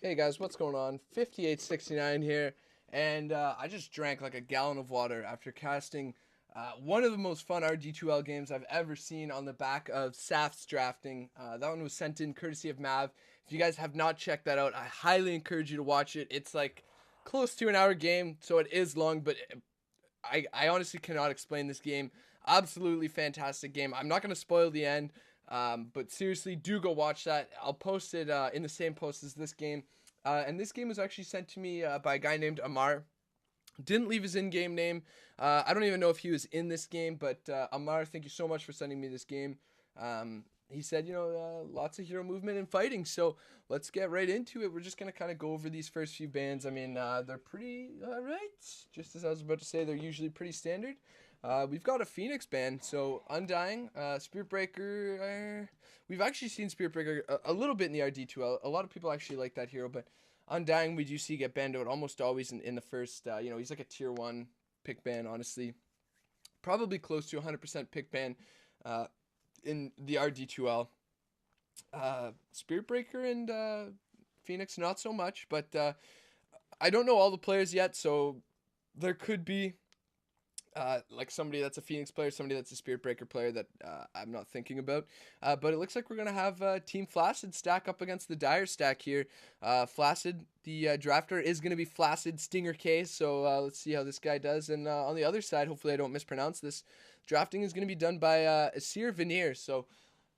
Hey guys, what's going on? 5869 here, and I just drank like a gallon of water after casting one of the most fun RD2L games I've ever seen on the back of SAF's drafting. That one was sent in courtesy of Mav. If you guys have not checked that out, I highly encourage you to watch it. It's like close to an hour game, so it is long, but I honestly cannot explain this game. Absolutely fantastic game. I'm not going to spoil the end, but seriously, do go watch that. I'll post it in the same post as this game. And this game was actually sent to me by a guy named Amar. Didn't leave his in-game name. I don't even know if he was in this game, but Amar, thank you so much for sending me this game. He said, lots of hero movement and fighting, so let's get right into it. We're just going to kind of go over these first few bands. I mean, they're pretty right. Just as I was about to say, they're usually pretty standard. We've got a Phoenix band, so Undying, Spirit Breaker. We've actually seen Spirit Breaker a little bit in the RD2L. A lot of people actually like that hero, but Undying we do see get banned out almost always in the first. He's like a tier 1 pick ban, honestly. Probably close to 100% pick ban in the RD2L. Spirit Breaker and Phoenix, not so much, but I don't know all the players yet, so there could be like somebody that's a Phoenix player, somebody that's a Spirit Breaker player that I'm not thinking about. But it looks like we're going to have Team Flacid stack up against the Dire stack here. Flacid, the drafter, is going to be Flacid Stingerkay, so let's see how this guy does. And on the other side, hopefully I don't mispronounce this, drafting is going to be done by Asir Veneer, so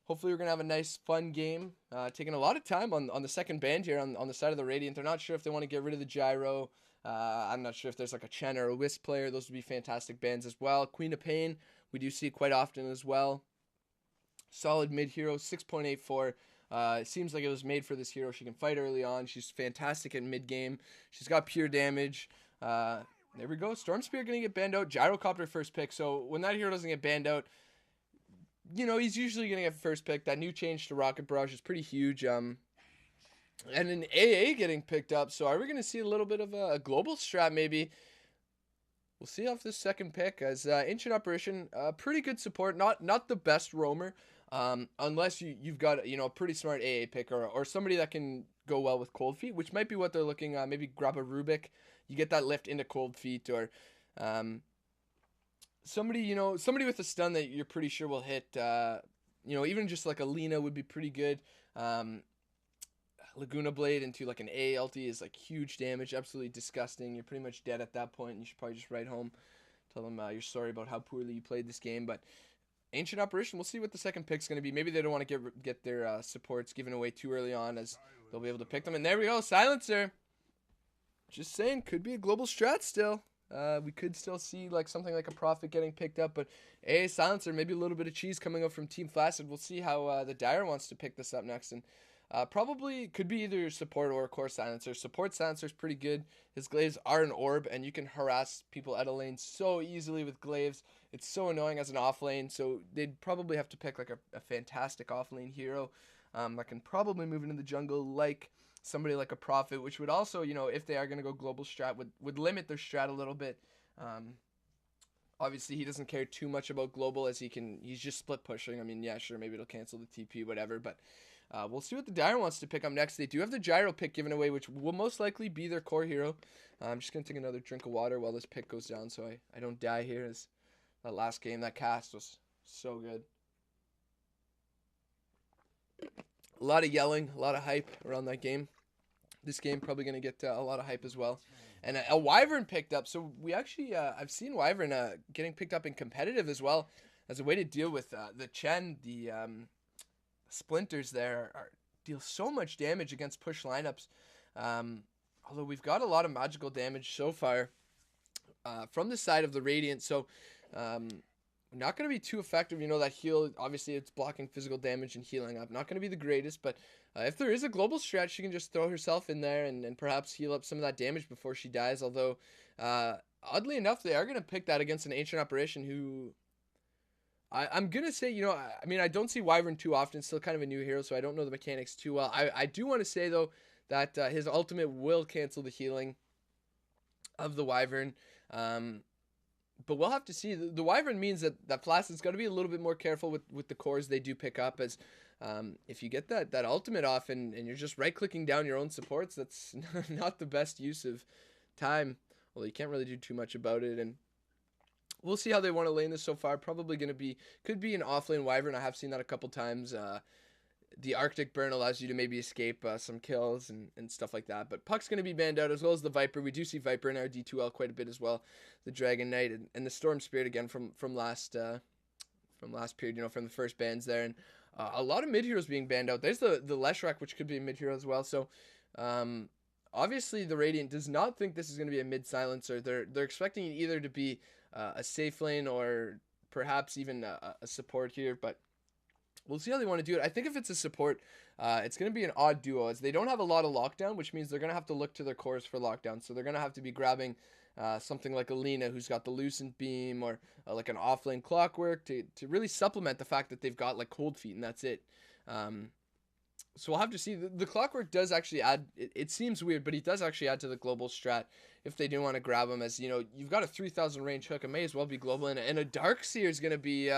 hopefully we're going to have a nice, fun game. Taking a lot of time on the second band here on the side of the Radiant. They're not sure if they want to get rid of the Gyro. I'm not sure if there's like a Chen or a Wisp player. Those would be fantastic bands as well. Queen of Pain, we do see quite often as well. Solid mid hero, 6.84. It seems like it was made for this hero. She can fight early on. She's fantastic at mid game. She's got pure damage. There we go. Storm Spear going to get banned out. Gyrocopter first pick. So when that hero doesn't get banned out, he's usually going to get first pick. That new change to Rocket Barrage is pretty huge. And an AA getting picked up. So are we going to see a little bit of a global strat maybe? We'll see off this second pick as Ancient Apparition, pretty good support. Not the best roamer, unless you've got a pretty smart AA pick or somebody that can go well with Cold Feet, which might be what they're looking at. Maybe grab a Rubik, you get that lift into Cold Feet, or somebody with a stun that you're pretty sure will hit. Even just like a Lena would be pretty good. Laguna Blade into like an A ulti is like huge damage, absolutely disgusting. You're pretty much dead at that point. You should probably just write home, tell them you're sorry about how poorly you played this game. But Ancient Apparition, we'll see what the second pick's going to be. Maybe they don't want to get their supports given away too early on, as they'll be able to pick them. And there we go, Silencer. Just saying, could be a global strat still. We could still see like something like a Prophet getting picked up, but Silencer, maybe a little bit of cheese coming up from Team Flacid. We'll see how the Dire wants to pick this up next, and probably could be either support or core silencer. Support silencer is pretty good. His glaives are an orb, and you can harass people out of lane so easily with glaives. It's so annoying as an off lane, so they'd probably have to pick like a fantastic off lane hero that can probably move into the jungle, like somebody like a Prophet, which would also, if they are going to go global strat, would limit their strat a little bit. Obviously, he doesn't care too much about global as he's just split pushing. I mean, yeah, sure, maybe it'll cancel the TP, whatever, but we'll see what the Dire wants to pick up next. They do have the Gyro pick given away, which will most likely be their core hero. I'm just going to take another drink of water while this pick goes down so I don't die here, as that last game, that cast was so good. A lot of yelling, a lot of hype around that game. This game probably going to get a lot of hype as well. And a Wyvern picked up. So we actually, I've seen Wyvern getting picked up in competitive as well as a way to deal with the Chen, the splinters there deal so much damage against push lineups. Although we've got a lot of magical damage so far from the side of the Radiant. So not going to be too effective. That heal, obviously it's blocking physical damage and healing up. Not going to be the greatest, but if there is a global strat, she can just throw herself in there and perhaps heal up some of that damage before she dies. Although, oddly enough, they are going to pick that against an Ancient Apparition who... I'm going to say, I don't see Wyvern too often. Still kind of a new hero, so I don't know the mechanics too well. I do want to say, though, that his ultimate will cancel the healing of the Wyvern. But we'll have to see. The Wyvern means that Flacid's got to be a little bit more careful with the cores they do pick up, as If you get that ultimate off and you're just right-clicking down your own supports, that's not the best use of time. Well, you can't really do too much about it, and we'll see how they want to lane this so far. Probably going to be, could be an off-lane Wyvern. I have seen that a couple times. The Arctic Burn allows you to maybe escape some kills and stuff like that. But Puck's going to be banned out, as well as the Viper. We do see Viper in RD2L quite a bit as well. The Dragon Knight and the Storm Spirit again from last period, from the first bans there. And a lot of mid-heroes being banned out. There's the Leshrac, which could be a mid-hero as well. So obviously the Radiant does not think this is going to be a mid-silencer. They're expecting it either to be a safe lane or perhaps even a support here, but we'll see how they want to do it. I think if it's a support, it's going to be an odd duo, as they don't have a lot of lockdown, which means they're going to have to look to their cores for lockdown. So they're going to have to be grabbing something like Alina, who's got the Lucent Beam, or like an offlane Clockwork to really supplement the fact that they've got like Cold Feet, and that's it. So we'll have to see. The Clockwork does actually add, it seems weird, but he does actually add to the global strat if they do want to grab him, as, you've got a 3,000 range hook. It may as well be global, and a Darkseer is going to be...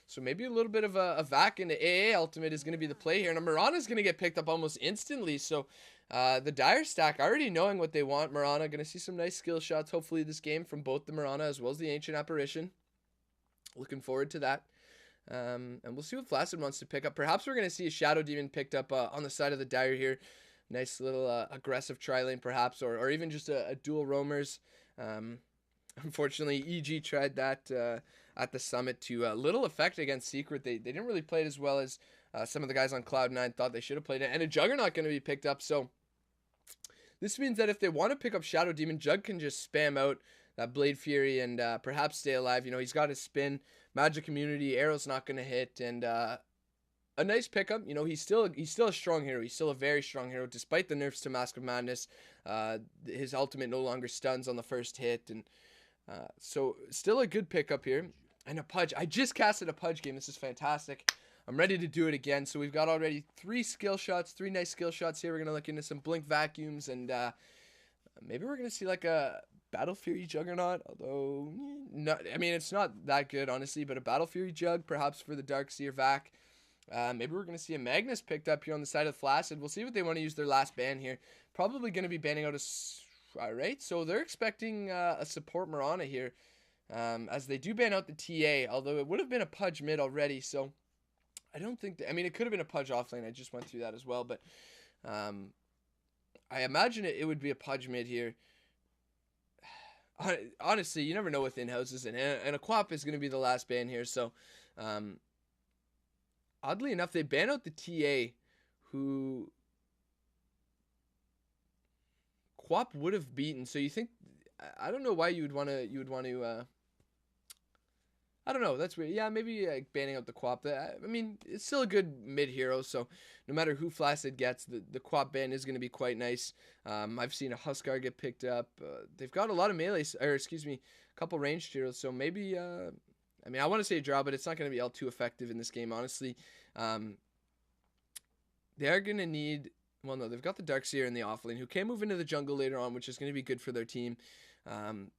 so maybe a little bit of a vac into AA ultimate is going to be the play here. And Mirana is going to get picked up almost instantly. So the Dire stack, already knowing what they want. Mirana going to see some nice skill shots, hopefully, this game from both the Mirana as well as the Ancient Apparition. Looking forward to that. And we'll see what Flacid wants to pick up. Perhaps we're going to see a Shadow Demon picked up on the side of the Dire here. Nice little aggressive tri-lane perhaps, or even just a dual roamers. Unfortunately, EG tried that at the Summit to little effect against Secret. They didn't really play it as well as some of the guys on Cloud9 thought they should have played it. And a Juggernaut going to be picked up. So this means that if they want to pick up Shadow Demon, Jug can just spam out that Blade Fury and perhaps stay alive. He's got his spin. Magic Immunity, Arrow's not going to hit. And a nice pickup. He's still a strong hero. He's still a very strong hero, despite the nerfs to Mask of Madness. His ultimate no longer stuns on the first hit. And so still a good pickup here. And a Pudge. I just casted a Pudge game. This is fantastic. I'm ready to do it again. So we've got already three nice skill shots here. We're going to look into some Blink Vacuums, and maybe we're going to see like a Battle Fury Juggernaut. Although, it's not that good, honestly. But a Battle Fury Jug, perhaps for the Darkseer Vac. Maybe we're going to see a Magnus picked up here on the side of Flacid. We'll see what they want to use their last ban here. Probably going to be banning out a... Alright, so they're expecting a support Mirana here. As they do ban out the TA, although it would have been a Pudge mid already, so I don't think... it could have been a Pudge offlane. I just went through that as well, but I imagine it would be a Pudge mid here. Honestly, you never know with in-houses, and a Quap is going to be the last ban here, so oddly enough, they ban out the TA, who Quap would have beaten. So you think... I don't know why you would want to I don't know, that's weird. Yeah, maybe banning out the Quap. It's still a good mid-hero, so no matter who Flacid gets, the Quap ban is going to be quite nice. I've seen a Huskar get picked up. They've got a lot of melee, a couple ranged heroes, so maybe, I want to say a draw, but it's not going to be all too effective in this game, honestly. They are going to need... Well, no, they've got the Darkseer in the offlane, who can move into the jungle later on, which is going to be good for their team.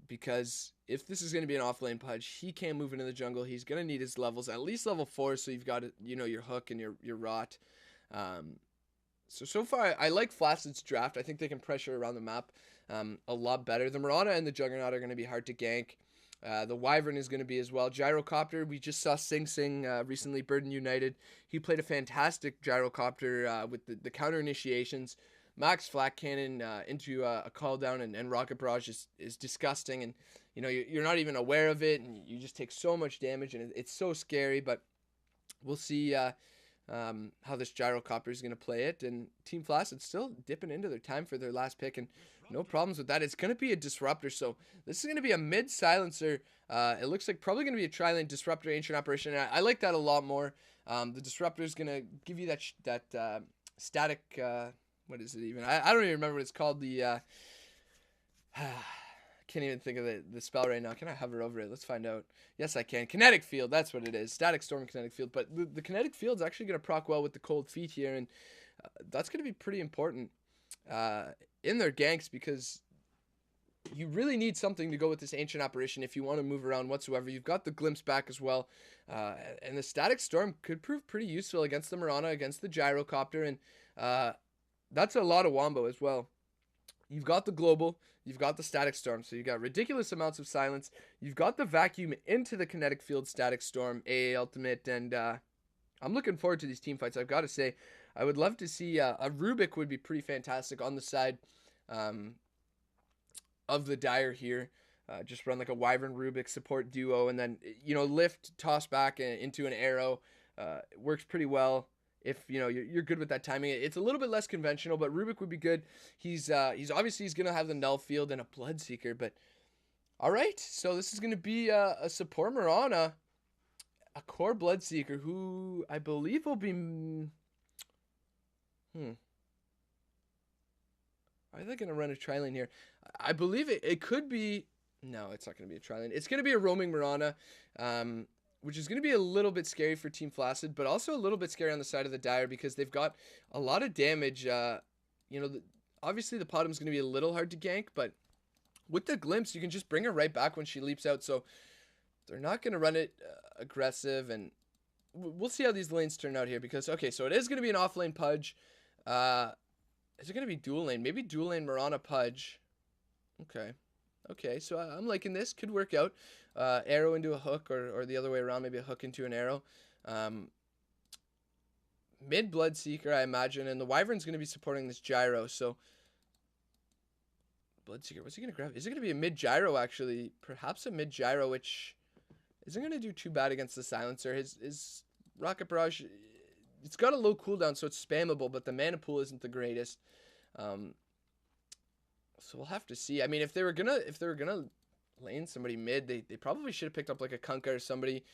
Because if this is going to be an offlane Pudge, he can't move into the jungle. He's going to need his levels, at least level 4, so you've got, your hook and your rot. So far, I like Flacid's draft. I think they can pressure around the map a lot better. The Mirana and the Juggernaut are going to be hard to gank. The Wyvern is going to be as well. Gyrocopter, we just saw Sing Sing recently, Burden United. He played a fantastic Gyrocopter with the counter initiations. Max Flak Cannon into a call down and Rocket Barrage is disgusting, and you're not even aware of it, and you just take so much damage, and it's so scary. But we'll see how this Gyrocopter is going to play it. And Team Flacid still dipping into their time for their last pick, and no problems with that. It's going to be a Disruptor, so this is going to be a mid-silencer. It looks like probably going to be a tri-lane Disruptor Ancient Apparition, and I like that a lot more. The Disruptor is going to give you that static... what is it even? I don't even remember what it's called. The can't even think of the spell right now. Can I hover over it? Let's find out. Yes, I can. Kinetic Field, that's what it is. Static Storm Kinetic Field. But the Kinetic Field's actually going to proc well with the Cold Feet here, and that's going to be pretty important in their ganks, because you really need something to go with this Ancient Apparition if you want to move around whatsoever. You've got the Glimpse back as well. And the Static Storm could prove pretty useful against the Mirana, against the Gyrocopter. And that's a lot of wombo as well. You've got the Global. You've got the Static Storm. So you've got ridiculous amounts of silence. You've got the Vacuum into the Kinetic Field Static Storm, AA Ultimate. And I'm looking forward to these team fights. I've got to say, I would love to see a Rubik would be pretty fantastic on the side of the Dire here. Just run like a Wyvern Rubik support duo, and then, you know, lift, toss back into an arrow. It works pretty well if, you know, you're good with that timing. It's a little bit less conventional, but Rubik would be good. He's obviously he's gonna have the Null Field and a Bloodseeker, but all right. So this is gonna be a support Mirana, a core Bloodseeker, who I believe will be. Are they going to run a tri-lane here? I believe it could be. No, it's not going to be a tri-lane. It's going to be a roaming Mirana, which is going to be a little bit scary for Team Flacid, but also a little bit scary on the side of the Dire because they've got a lot of damage. You know, obviously the Podum's going to be a little hard to gank, but with the Glimpse, you can just bring her right back when she leaps out. So they're not going to run it aggressive, and we'll see how these lanes turn out here because, okay, so it is going to be an off-lane Pudge. Is it going to be dual lane? Maybe dual lane Mirana Pudge. Okay, so I'm liking this. Could work out. Arrow into a hook, or the other way around, maybe a hook into an arrow. Mid Bloodseeker, I imagine, and the Wyvern's going to be supporting this Gyro, so Bloodseeker, what's he going to grab? Is it going to be a mid Gyro, actually? Perhaps a mid Gyro, which isn't going to do too bad against the Silencer. His Rocket Barrage, it's got a low cooldown, so it's spammable, but the mana pool isn't the greatest. So we'll have to see. I mean, if they were gonna lane somebody mid, they probably should have picked up like a Kunkka or somebody.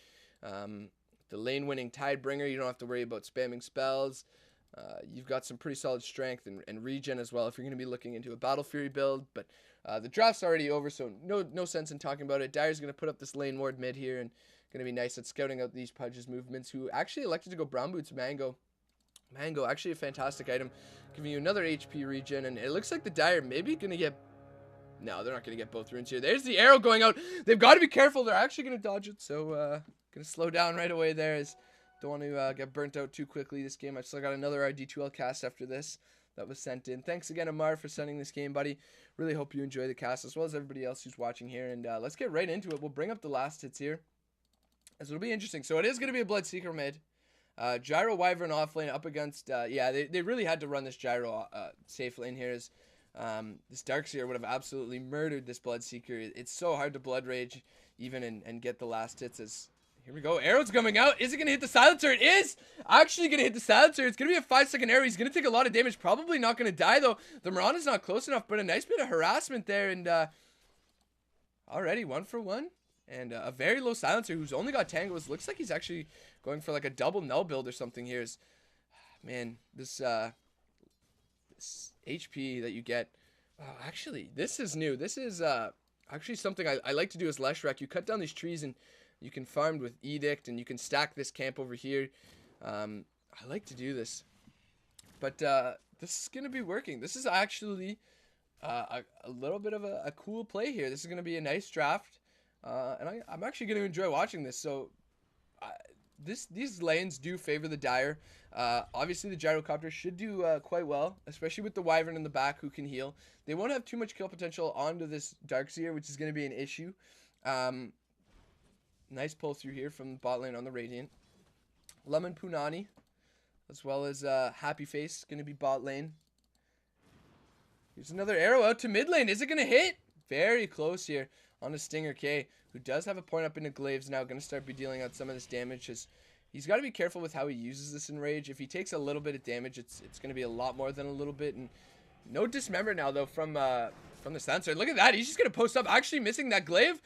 The lane winning Tidebringer, you don't have to worry about spamming spells. You've got some pretty solid strength and regen as well if you're going to be looking into a Battle Fury build. But the draft's already over, so no sense in talking about it. Dire's going to put up this lane ward mid here and going to be nice at scouting out these Pudge's movements, who actually elected to go Brown Boots Mango. Mango, actually a fantastic item, giving you another HP regen, and it looks like the Dire maybe going to get... No, they're not going to get both runes here. There's the arrow going out. They've got to be careful. They're actually going to dodge it, so going to slow down right away there, as don't want to get burnt out too quickly this game. I've still got another RD2L cast after this that was sent in. Thanks again, Amar, for sending this game, buddy. Really hope you enjoy the cast, as well as everybody else who's watching here, and let's get right into it. We'll bring up the last hits here, as it'll be interesting. So it is going to be a Bloodseeker mid. Gyro Wyvern off lane up against, yeah, they really had to run this Gyro safe lane here, as this Darkseer would have absolutely murdered this Bloodseeker. It's so hard to Blood Rage even and get the last hits. As here we go, arrow's coming out. Is it going to hit the Silencer? It is actually going to hit the Silencer. It's going to be a 5-second arrow. He's going to take a lot of damage, probably not going to die though. The Mirana's not close enough, but a nice bit of harassment there, and already 1 for 1. And a very low Silencer who's only got Tangos. Looks like he's actually going for like a double null build or something here. Man, this HP that you get. Actually, this is new. This is actually something I like to do as Leshrac. You cut down these trees and you can farm with Edict, and you can stack this camp over here. I like to do this. But this is going to be working. This is actually a little bit of a cool play here. This is going to be a nice draft. And I'm actually going to enjoy watching this. So these lanes do favor the Dire. Obviously, the Gyrocopter should do quite well, especially with the Wyvern in the back who can heal. They won't have too much kill potential onto this Darkseer, which is going to be an issue. Nice pull through here from the bot lane on the Radiant. Lemon Punani, as well as Happy Face, going to be bot lane. Here's another arrow out to mid lane. Is it going to hit? Very close here on a Stingerkay, who does have a point up into Glaives now. Going to start be dealing out some of this damage. He's got to be careful with how he uses this Enrage. If he takes a little bit of damage, it's going to be a lot more than a little bit. And no Dismember now, though, from the Silencer. Look at that. He's just going to post up, actually missing that Glaive.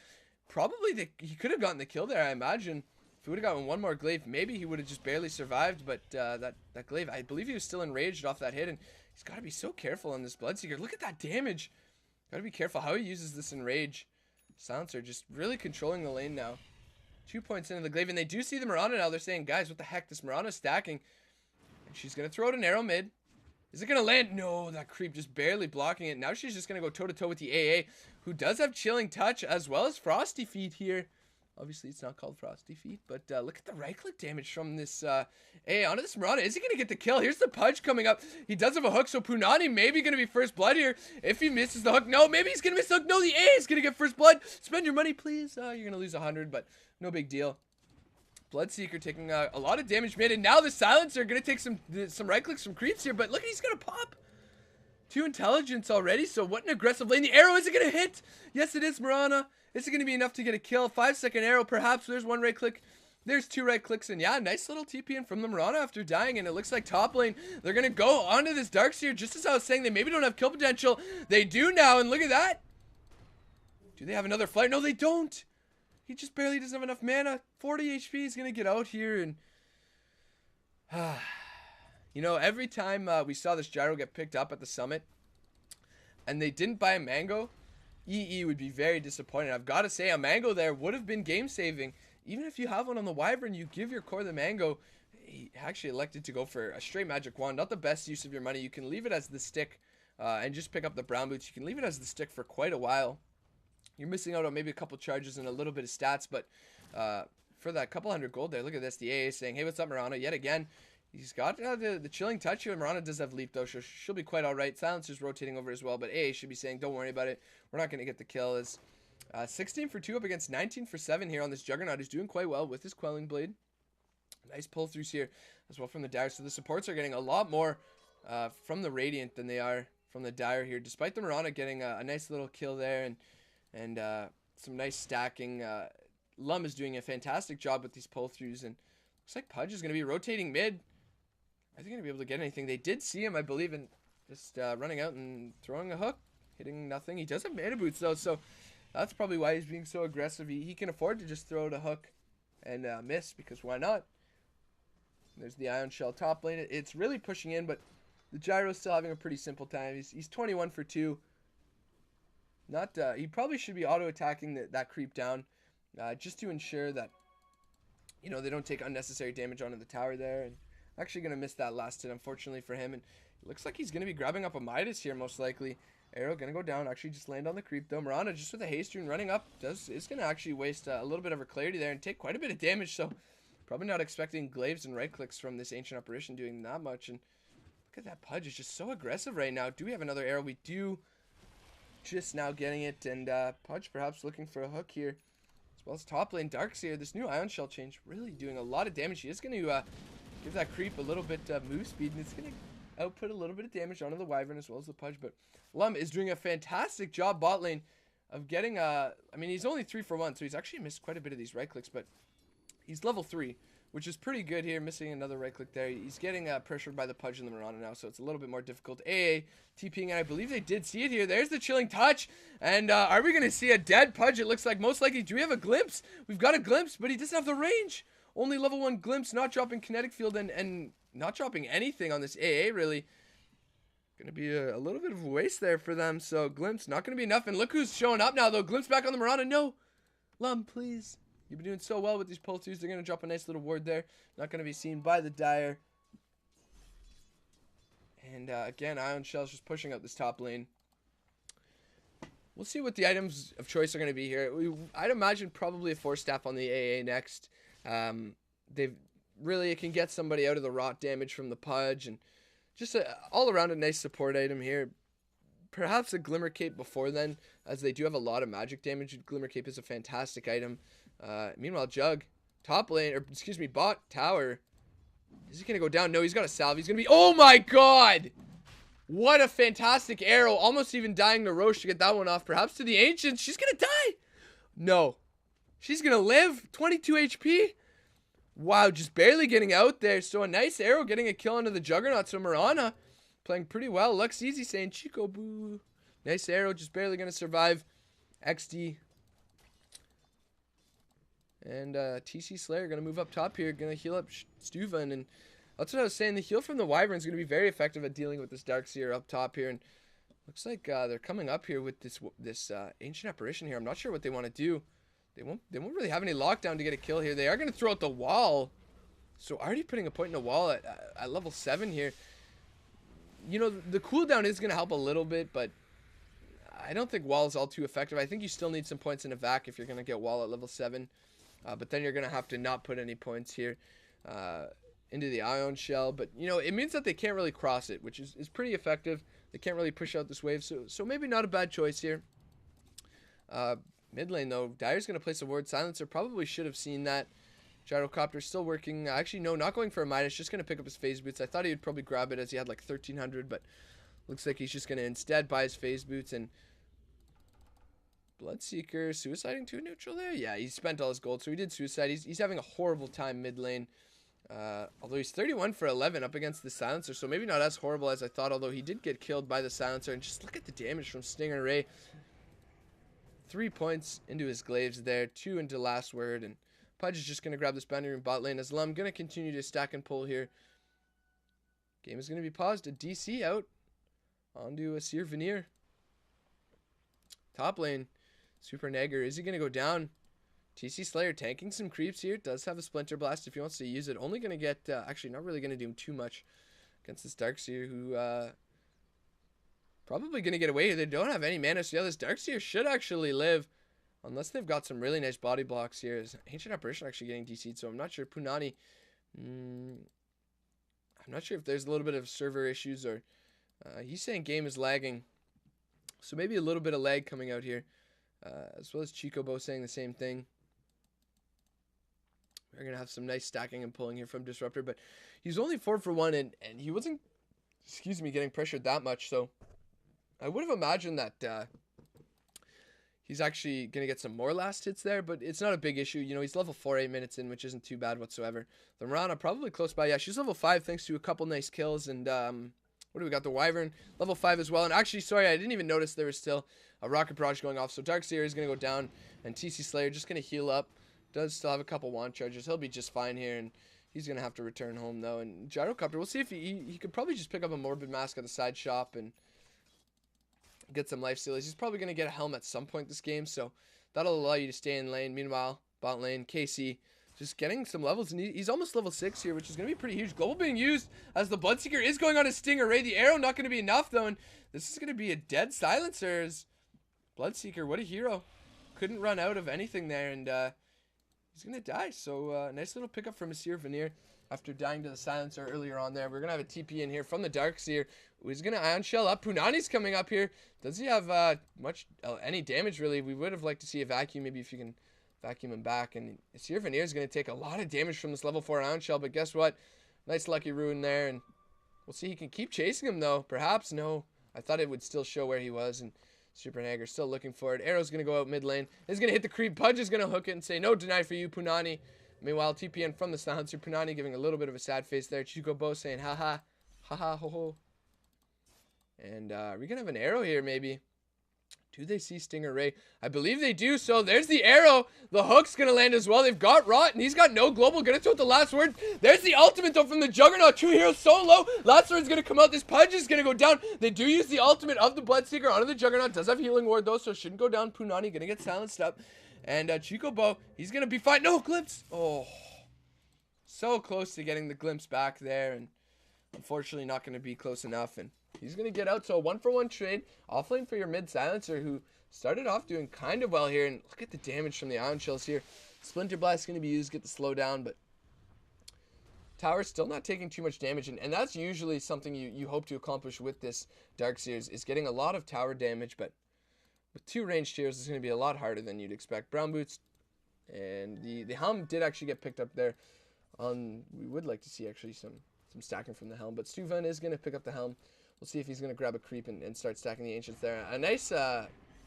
Probably he could have gotten the kill there, I imagine. If he would have gotten one more Glaive, maybe he would have just barely survived. But that Glaive, I believe he was still enraged off that hit. And he's got to be so careful on this Bloodseeker. Look at that damage. Got to be careful how he uses this Enrage. Silencer just really controlling the lane now. 2 points into the Glaive, and they do see the Mirana now. They're saying, guys, what the heck? This Mirana's stacking. And she's going to throw out an arrow mid. Is it going to land? No, that creep just barely blocking it. Now she's just going to go toe-to-toe with the AA, who does have Chilling Touch as well as Frosty Feet here. Obviously, it's not called Frosty Feet, but look at the right-click damage from this AA onto this Mirana. Is he going to get the kill? Here's the Pudge coming up. He does have a hook, so Punani maybe going to be first blood here. If he misses the hook, no, maybe he's going to miss the hook. No, the AA is going to get first blood. Spend your money, please. You're going to lose 100, but no big deal. Bloodseeker taking a lot of damage made, and now the Silencer going to take some right clicks from creeps here, but look, he's going to pop 2 intelligence already, so what an aggressive lane. The arrow isn't going to hit. Yes, it is, Mirana. Is it going to be enough to get a kill? 5-second arrow, perhaps. There's 1 right click. There's 2 right clicks, and yeah, nice little TP in from the Mirana after dying, and it looks like top lane, they're going to go onto this Darkseer, just as I was saying, they maybe don't have kill potential. They do now, and look at that. Do they have another flight? No, they don't. He just barely doesn't have enough mana. 40 HP. He's going to get out here. And, you know, every time we saw this gyro get picked up at the summit and they didn't buy a mango, EE would be very disappointed. I've got to say, a mango there would have been game-saving. Even if you have one on the Wyvern, you give your core the mango. He actually elected to go for a straight magic wand. Not the best use of your money. You can leave it as the stick and just pick up the brown boots. You can leave it as the stick for quite a while. You're missing out on maybe a couple charges and a little bit of stats, but for that couple 100 gold there, look at this. The AA saying, hey, what's up, Mirana? Yet again, he's got the Chilling Touch here. Mirana does have Leap, though, so she'll be quite all right. Silencer's rotating over as well, but AA should be saying, don't worry about it. We're not going to get the kill. As 16 for 2 up against 19 for 7 here on this Juggernaut. He's doing quite well with his Quelling Blade. Nice pull-throughs here as well from the Dire. So the supports are getting a lot more from the Radiant than they are from the Dire here, despite the Mirana getting a nice little kill there and some nice stacking. Lum is doing a fantastic job with these pull-throughs, and looks like Pudge is going to be rotating mid. Are they going to be able to get anything? They did see him, I believe, in just running out and throwing a hook, hitting nothing. He does have mana boots, though, so that's probably why he's being so aggressive. He can afford to just throw out a hook and miss, because why not? There's the Ion Shell top lane. It's really pushing in, but the Gyro's still having a pretty simple time. He's 21 for 2. Not he probably should be auto-attacking that creep down, just to ensure that, you know, they don't take unnecessary damage onto the tower there. And actually going to miss that last hit, unfortunately for him. And it looks like he's going to be grabbing up a Midas here, most likely. Arrow going to go down, actually just land on the creep, though. Mirana, just with a haste rune running up, is going to actually waste a little bit of her clarity there and take quite a bit of damage. So probably not expecting glaives and right clicks from this Ancient Apparition doing that much. And look at that Pudge, is just so aggressive right now. Do we have another arrow? We do. Just now getting it, and Pudge perhaps looking for a hook here, as well as top lane Darkseer. This new Ion Shell change really doing a lot of damage. He is going to give that creep a little bit move speed, and it's going to output a little bit of damage onto the Wyvern as well as the Pudge. But Lum is doing a fantastic job bot lane of getting I mean, he's only 3 for 1, so he's actually missed quite a bit of these right clicks, but he's level 3, which is pretty good here. Missing another right click there. He's getting pressured by the Pudge and the Mirana now, so it's a little bit more difficult. AA TPing, and I believe they did see it here. There's the Chilling Touch, and are we going to see a dead Pudge? It looks like most likely. Do we have a glimpse? We've got a glimpse, but he doesn't have the range. Only level 1 glimpse, not dropping kinetic field, and not dropping anything on this AA, really. Going to be a little bit of a waste there for them, so glimpse not going to be enough. And look who's showing up now, though. Glimpse back on the Mirana. No, Lum, please. You've been doing so well with these pull-throughs. They're going to drop a nice little ward there. Not going to be seen by the Dire. And again, Ion Shell's just pushing out this top lane. We'll see what the items of choice are going to be here. I'd imagine probably a Force Staff on the AA next. They've really, it can get somebody out of the rot damage from the Pudge. And just all around a nice support item here. Perhaps a Glimmer Cape before then, as they do have a lot of magic damage. Glimmer Cape is a fantastic item. Meanwhile, Jug, top lane, or excuse me, bot tower. Is he going to go down? No, he's got a salve. He's going to be, oh my god! What a fantastic arrow. Almost even dying to Roche to get that one off. Perhaps to the Ancients. She's going to die. No. She's going to live. 22 HP. Wow, just barely getting out there. So a nice arrow getting a kill onto the Juggernaut. So Mirana playing pretty well. Lux Easy saying Chicobo. Nice arrow, just barely going to survive. XD. And TCSlayer going to move up top here. Going to heal up Stuvan. And that's what I was saying. The heal from the Wyvern is going to be very effective at dealing with this Darkseer up top here. And looks like they're coming up here with this Ancient Apparition here. I'm not sure what they want to do. They won't really have any lockdown to get a kill here. They are going to throw out the wall. So already putting a point in the wall at level 7 here. you know, the cooldown is going to help a little bit, but I don't think wall is all too effective. I think you still need some points in a vac if you're going to get wall at level 7. But then you're going to have to not put any points here into the ion shell. But, you know, it means that they can't really cross it, which is pretty effective. They can't really push out this wave, so maybe not a bad choice here. Mid lane, though, Dyer's going to place a ward. Silencer probably should have seen that. Gyrocopter still working. Actually, no, not going for a Midas. Just going to pick up his phase boots. I thought he would probably grab it as he had like 1,300, but looks like he's just going to instead buy his phase boots. And Bloodseeker suiciding to a neutral there? Yeah, he spent all his gold, so he did suicide. He's having a horrible time mid lane. Although he's 31 for 11 up against the Silencer, so maybe not as horrible as I thought, although he did get killed by the Silencer. And just look at the damage from Stingerkay. 3 points into his glaives there, 2 into last word, and Pudge is just going to grab this boundary in bot lane as Lum going to continue to stack and pull here. Game is going to be paused. A DC out onto a Seer Veneer. Top lane, Super Negger. Is he going to go down? TCSlayer tanking some creeps here. Does have a Splinter Blast if he wants to use it. Only going to get, actually not really going to do him too much against this Darkseer who, probably going to get away here. They don't have any mana, so yeah, this Darkseer should actually live. Unless they've got some really nice body blocks here. Is Ancient Apparition actually getting DC'd, so I'm not sure. Punani, I'm not sure if there's a little bit of server issues or... he's saying game is lagging. So maybe a little bit of lag coming out here. As well as Chicobo saying the same thing. We're going to have some nice stacking and pulling here from Disruptor, but he's only 4 for 1, and he wasn't, excuse me, getting pressured that much, so... I would have imagined that he's actually going to get some more last hits there, but it's not a big issue. You know, he's level 4, 8 minutes in, which isn't too bad whatsoever. The Mirana probably close by. Yeah, she's level 5 thanks to a couple nice kills. And what do we got? The Wyvern, level 5 as well. And actually, sorry, I didn't even notice there was still a Rocket Barrage going off. So Darkseer is going to go down, and TCSlayer just going to heal up. Does still have a couple wand charges. He'll be just fine here, and he's going to have to return home, though. And Gyrocopter, we'll see if he could probably just pick up a Morbid Mask at the side shop and get some life stealers. He's probably going to get a helm at some point this game, so that'll allow you to stay in lane. Meanwhile, bot lane, KC just getting some levels, and he's almost level 6 here, which is going to be pretty huge. Global being used as the Bloodseeker is going on a Stingerkay. The arrow not going to be enough, though, and this is going to be a dead Silencers. Bloodseeker, what a hero. Couldn't run out of anything there, and he's going to die. So nice little pickup from a Seer Veneer after dying to the Silencer earlier on there. We're going to have a TP in here from the Darkseer. He's going to Ion Shell up. Punani's coming up here. Does he have any damage, really? We would have liked to see a vacuum, maybe if you can vacuum him back. And Seer Veneer is going to take a lot of damage from this level 4 Ion Shell, but guess what? Nice Lucky Rune there, and we'll see. He can keep chasing him, though. Perhaps, no. I thought it would still show where he was, and Super Negger still looking for it. Arrow's going to go out mid lane. He's going to hit the creep. Pudge is going to hook it and say, no deny for you, Punani. Meanwhile, TPN from the Silencer. Punani giving a little bit of a sad face there. Chicobo saying, haha, haha, ho ho. And are we going to have an arrow here, maybe? Do they see Stingerkay? I believe they do, so there's the arrow. The hook's going to land as well. They've got Rot, and he's got no global. Going to throw out the last word. There's the ultimate, though, from the Juggernaut. 2 heroes so low. Last word's going to come out. This Pudge is going to go down. They do use the ultimate of the Bloodseeker onto the Juggernaut. Does have healing ward, though, so shouldn't go down. Punani going to get silenced up. And Chicobo, he's going to be fine. No, glimpse. Oh, so close to getting the glimpse back there, and unfortunately not going to be close enough. And he's going to get out. So a 1-for-1 trade. Offlane for your mid Silencer, who started off doing kind of well here. And look at the damage from the Ion Shells here. Splinter Blast is going to be used, get the slowdown, but Tower's still not taking too much damage. And that's usually something you hope to accomplish with this Darkseer is getting a lot of tower damage, but with 2 ranged heroes, it's going to be a lot harder than you'd expect. Brown Boots, and the helm did actually get picked up there. We would like to see actually some stacking from the helm, but Stuvan is going to pick up the helm. We'll see if he's going to grab a creep and start stacking the Ancients there. A nice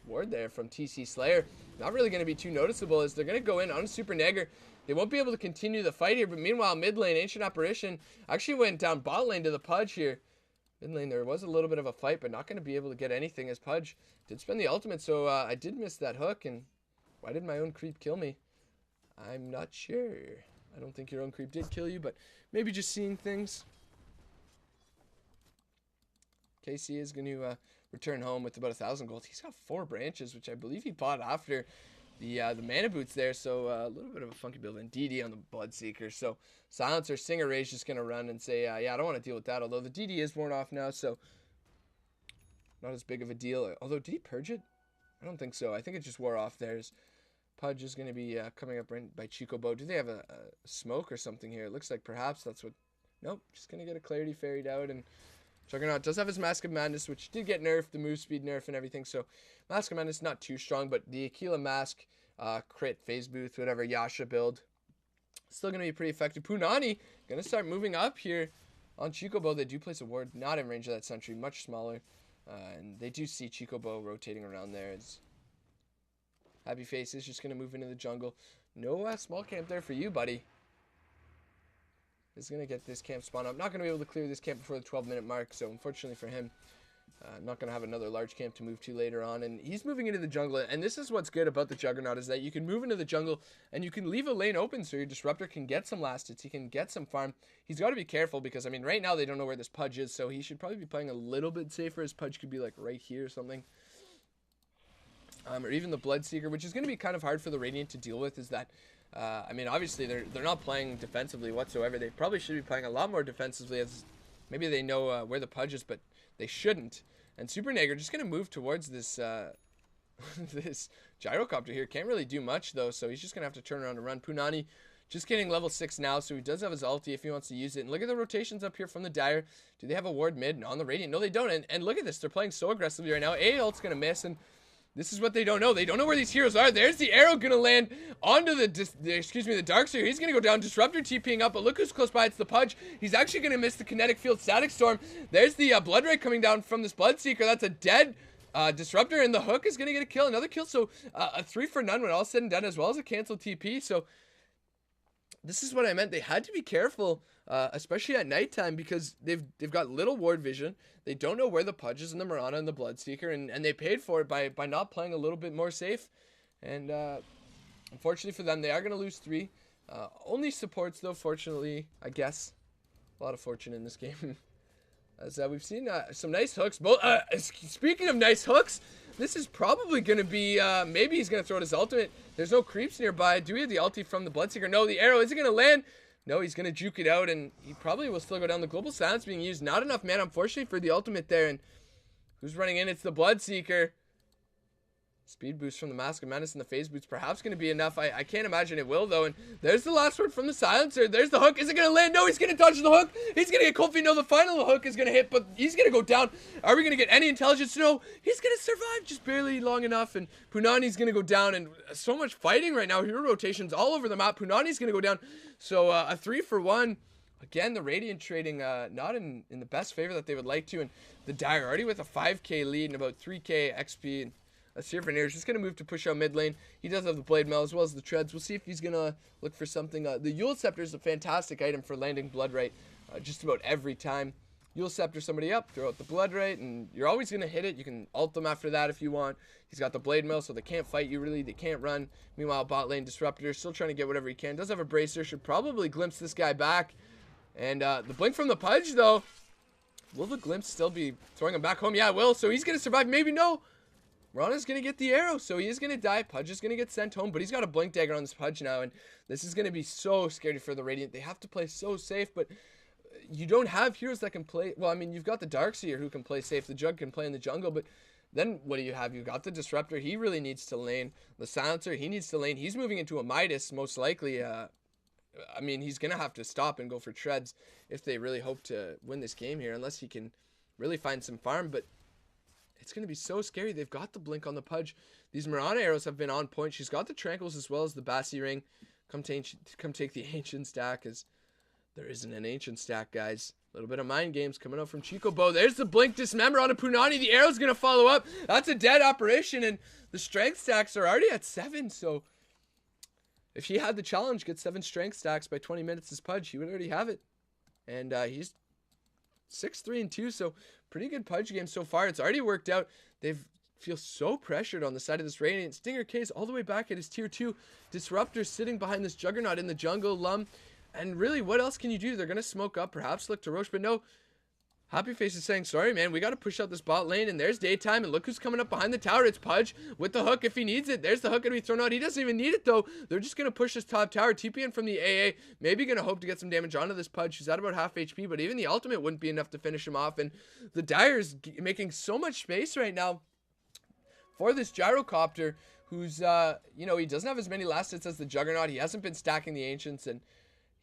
ward there from TCSlayer. Not really going to be too noticeable as they're going to go in on Super Negger. They won't be able to continue the fight here, but meanwhile, mid lane, Ancient Apparition actually went down bot lane to the Pudge here. Mid lane, there was a little bit of a fight, but not going to be able to get anything as Pudge did spend the ultimate, so I did miss that hook, and why did my own creep kill me? I'm not sure. I don't think your own creep did kill you, but maybe just seeing things. KC is going to return home with about 1,000 gold. He's got 4 branches, which I believe he bought after the mana boots there, so a little bit of a funky build. And DD on the Bloodseeker. So Silencer, Stingerkay is just going to run and say, yeah, I don't want to deal with that. Although the DD is worn off now, so not as big of a deal. Although, did he purge it? I don't think so. I think it just wore off. There's Pudge is going to be coming up right by Chicobo. Do they have a smoke or something here? It looks like perhaps that's what... Nope, just going to get a Clarity Fairyed out. And Juggernaut does have his Mask of Madness, which did get nerfed, the move speed nerf and everything. So Mask of Madness not too strong, but the Aquila Mask, crit, phase booth, whatever, Yasha build, still going to be pretty effective. Punani going to start moving up here on Chicobo. They do place a ward, not in range of that sentry, much smaller. And they do see Chicobo rotating around there. It's Happy Face is just going to move into the jungle. No small camp there for you, buddy. Is going to get this camp spawn up. Not going to be able to clear this camp before the 12-minute mark, so unfortunately for him, not going to have another large camp to move to later on. And he's moving into the jungle, and this is what's good about the Juggernaut, is that you can move into the jungle, and you can leave a lane open so your Disruptor can get some last hits, he can get some farm. He's got to be careful, because, I mean, right now they don't know where this Pudge is, so he should probably be playing a little bit safer. His Pudge could be, like, right here or something. Or even the Bloodseeker, which is going to be kind of hard for the Radiant to deal with, is that I mean, obviously, they're not playing defensively whatsoever. They probably should be playing a lot more defensively, as maybe they know where the Pudge is, but they shouldn't. And Super Nager just going to move towards this this Gyrocopter here. Can't really do much, though, so he's just going to have to turn around and run. Punani just getting level 6 now, so he does have his ulti if he wants to use it. And look at the rotations up here from the Dire. Do they have a ward mid on the Radiant? No, they don't. And look at this. They're playing so aggressively right now. A ult's going to miss, and this is what they don't know. They don't know where these heroes are. There's the arrow going to land onto the Darkseer. He's going to go down. Disruptor TPing up, but look who's close by. It's the Pudge. He's actually going to miss the Kinetic Field Static Storm. There's the Blood Ray coming down from this Bloodseeker. That's a dead Disruptor, and the Hook is going to get a kill. Another kill, so a 3 for none when all said and done, as well as a canceled TP. So this is what I meant. They had to be careful, especially at nighttime, because they've got little ward vision. They don't know where the Pudge is and the Mirana and the Bloodseeker, and they paid for it by not playing a little bit more safe. And unfortunately for them, they are going to lose 3. Only supports, though, fortunately, I guess. A lot of fortune in this game. As we've seen some nice hooks. Speaking of nice hooks, this is probably going to be, maybe he's going to throw out his ultimate. There's no creeps nearby. Do we have the ulti from the Bloodseeker? No, the arrow isn't going to land. No, he's going to juke it out, and he probably will still go down. The Global Silence being used. Not enough mana, unfortunately, for the ultimate there. And who's running in? It's the Bloodseeker. Speed boost from the Mask of Madness and the phase boots perhaps going to be enough. I can't imagine it will, though. And there's the last word from the Silencer. There's the hook. Is it going to land? No, he's going to dodge the hook. He's going to get cold feet. No, the final hook is going to hit, but he's going to go down. Are we going to get any intelligence? No, he's going to survive just barely long enough. And Punani's going to go down. And so much fighting right now. Hero rotations all over the map. Punani's going to go down. So a 3 for 1. Again, the Radiant trading not in the best favor that they would like to. And the Dire already with a 5k lead and about 3k XP. And Seer is just going to move to push out mid lane. He does have the Blade Mail as well as the Treads. We'll see if he's going to look for something. The Eul Scepter is a fantastic item for landing Blood Right just about every time. Eul Scepter somebody up, throw out the Blood Right, and you're always going to hit it. You can ult them after that if you want. He's got the Blade Mail, so they can't fight you really. They can't run. Meanwhile, bot lane Disruptor still trying to get whatever he can. Does have a Bracer. Should probably glimpse this guy back. And the Blink from the Pudge, though. Will the glimpse still be throwing him back home? Yeah, it will. So he's going to survive. Maybe no. Rana's going to get the arrow, so he is going to die. Pudge is going to get sent home, but he's got a Blink Dagger on this Pudge now, and this is going to be so scary for the Radiant. They have to play so safe, but you don't have heroes that can play... Well, I mean, you've got the Darkseer who can play safe. The Jug can play in the jungle, but then what do you have? You've got the Disruptor. He really needs to lane. The Silencer, he needs to lane. He's moving into a Midas, most likely. I mean, he's going to have to stop and go for Treads if they really hope to win this game here, unless he can really find some farm, but... It's going to be so scary. They've got the Blink on the Pudge. These Mirana arrows have been on point. She's got the Tranquils as well as the Bassi Ring. Come take the Ancient Stack, as there isn't an Ancient Stack, guys. A little bit of mind games coming out from Chicobo. There's the Blink Dismember on a Punani. The arrow's going to follow up. That's a dead operation, and the Strength stacks are already at 7, so if he had the challenge, get 7 Strength stacks by 20 minutes as Pudge, he would already have it. And he's 6-3-2, so pretty good Pudge game so far. It's already worked out. They feel so pressured on the side of this Radiant. Stingerkay is all the way back at his tier 2. Disruptor sitting behind this Juggernaut in the jungle. And really, what else can you do? They're going to smoke up, perhaps look to Roche, but no. Happy Face is saying, sorry, man, we got to push out this bot lane, and there's Daytime, and look who's coming up behind the tower. It's Pudge with the hook if he needs it. There's the hook going to be thrown out. He doesn't even need it, though. They're just going to push this top tower. TP in from the AA, maybe going to hope to get some damage onto this Pudge, who's at about half HP, but even the ultimate wouldn't be enough to finish him off, and the Dire's making so much space right now for this Gyrocopter, who's, you know, he doesn't have as many last hits as the Juggernaut. He hasn't been stacking the Ancients, and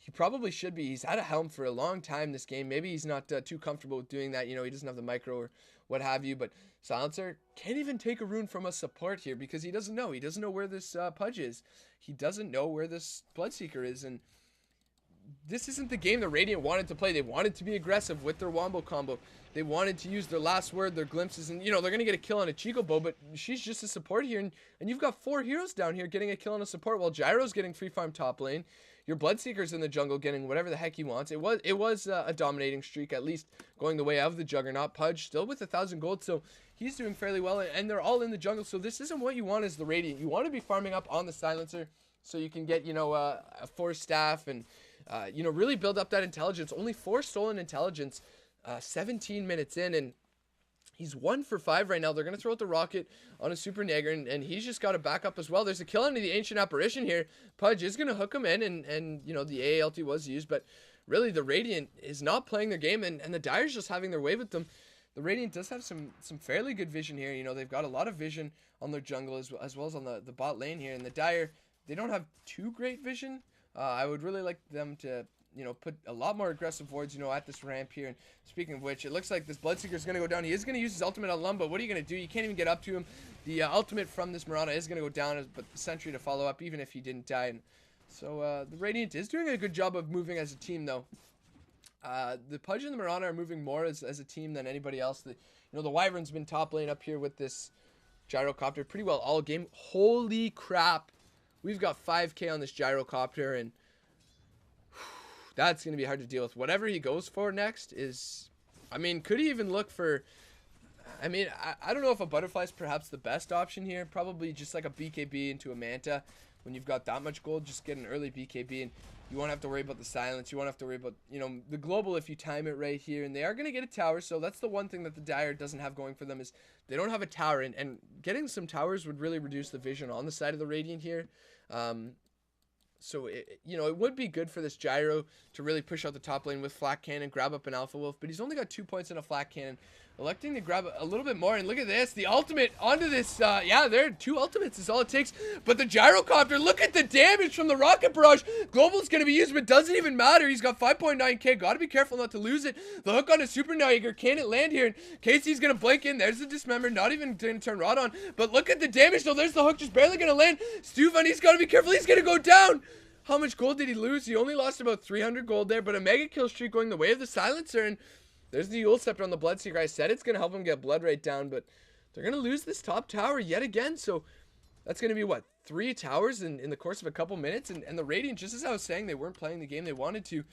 he probably should be. He's had a helm for a long time this game. Maybe he's not too comfortable with doing that. You know, he doesn't have the micro or what have you. But Silencer can't even take a rune from a support here because he doesn't know. He doesn't know where this Pudge is. He doesn't know where this Bloodseeker is. And this isn't the game the Radiant wanted to play. They wanted to be aggressive with their Wombo combo. They wanted to use their last word, their glimpses. And, you know, they're going to get a kill on a Chicobo, but she's just a support here. And you've got 4 heroes down here getting a kill on a support while Gyro's getting free farm top lane. Your Bloodseeker's in the jungle getting whatever the heck he wants. It was a dominating streak, at least going the way of the Juggernaut. Pudge still with 1,000 gold, so he's doing fairly well. And they're all in the jungle, so this isn't what you want as the Radiant. You want to be farming up on the Silencer so you can get, you know, a 4 staff and, you know, really build up that intelligence. Only 4 stolen intelligence, 17 minutes in, and he's 1 for 5 right now. They're going to throw out the rocket on a Super Nagger, and he's just got to back up as well. There's a kill into the Ancient Apparition here. Pudge is going to hook him in, and you know, the AALT was used, but really the Radiant is not playing their game, and the Dire's just having their way with them. The Radiant does have some fairly good vision here. You know, they've got a lot of vision on their jungle as well as on the bot lane here, and the Dire, they don't have too great vision. I would really like them to, you know, put a lot more aggressive wards, you know, at this ramp here. And speaking of which, it looks like this Bloodseeker is going to go down. He is going to use his ultimate on Lum, but what are you going to do? You can't even get up to him. The ultimate from this Mirana is going to go down, but the Sentry to follow up, even if he didn't die. And so the Radiant is doing a good job of moving as a team, though. The Pudge and the Mirana are moving more as a team than anybody else. You know, the Wyvern's been top lane up here with this Gyrocopter pretty well all game. Holy crap. We've got 5k on this Gyrocopter, and that's going to be hard to deal with. Whatever he goes for next is, I mean, could he even look for, I mean, I don't know if a Butterfly is perhaps the best option here. Probably just like a BKB into a Manta. When you've got that much gold, just get an early BKB, and you won't have to worry about the silence. You won't have to worry about, you know, the global if you time it right here. And they are going to get a tower, so that's the one thing that the Dire doesn't have going for them is they don't have a tower. And getting some towers would really reduce the vision on the side of the Radiant here. So, you know, it would be good for this Gyro to really push out the top lane with Flak Cannon, grab up an Alpha Wolf, but he's only got 2 points in a Flak Cannon. Electing to grab a little bit more, and look at this, the ultimate onto this, yeah, there are 2 ultimates is all it takes, but the Gyrocopter, look at the damage from the Rocket Barrage. Global's going to be used, but doesn't even matter. He's got 5.9k, got to be careful not to lose it. The hook on a Super Nagger, can it land here? And Casey's going to blink in, there's the Dismember, not even going to turn Rod on, but look at the damage, though, there's the hook, just barely going to land. Stufan, he's got to be careful, he's going to go down. How much gold did he lose? He only lost about 300 gold there, but a mega kill streak going the way of the Silencer, and there's the Eul Scepter on the Bloodseeker. I said it's going to help him get blood rate down, but they're going to lose this top tower yet again, so that's going to be, what, 3 towers in the course of a couple minutes, and the Radiant, just as I was saying, they weren't playing the game they wanted to.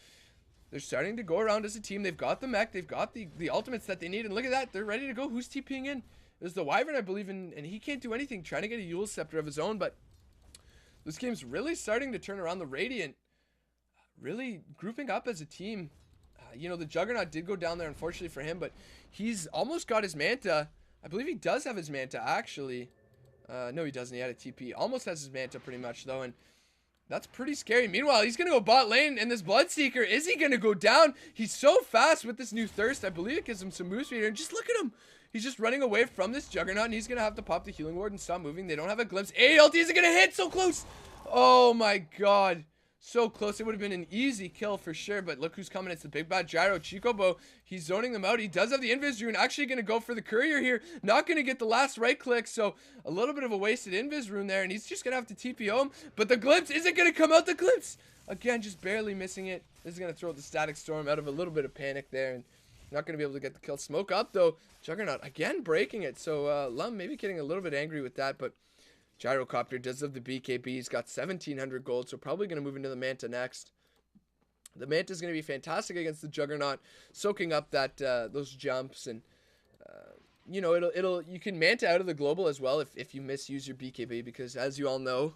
They're starting to go around as a team. They've got the mech, they've got the ultimates that they need, and look at that, they're ready to go. Who's TPing in? There's the Wyvern, I believe, and he can't do anything, trying to get a Eul Scepter of his own, but this game's really starting to turn around. The Radiant really grouping up as a team. You know, the Juggernaut did go down there, unfortunately for him, but he's almost got his Manta. I believe he does have his Manta, actually. No, he doesn't. He had a TP. Almost has his Manta, pretty much, though, and that's pretty scary. Meanwhile, he's going to go bot lane, and this Bloodseeker, is he going to go down? He's so fast with this new Thirst. I believe it gives him some move speed, and just look at him. He's just running away from this Juggernaut, and he's going to have to pop the Healing Ward and stop moving. They don't have a glimpse. ALT isn't going to hit. So close. Oh, my God. So close. It would have been an easy kill for sure, but look who's coming. It's the big bad Gyro. Chicobo, he's zoning them out. He does have the Invis Rune. Actually going to go for the Courier here. Not going to get the last right click, so a little bit of a wasted Invis Rune there, and he's just going to have to TPO him. But the Glimpse isn't going to come out. The Glimpse, again, just barely missing it. This is going to throw the Static Storm out of a little bit of panic there, and not going to be able to get the kill. Smoke up, though. Juggernaut, again, breaking it. So, Lum maybe getting a little bit angry with that, but Gyrocopter does have the BKB. He's got 1,700 gold, so probably going to move into the Manta next. The Manta is going to be fantastic against the Juggernaut, soaking up that those jumps, and you know, you can Manta out of the global as well if you misuse your BKB, because as you all know,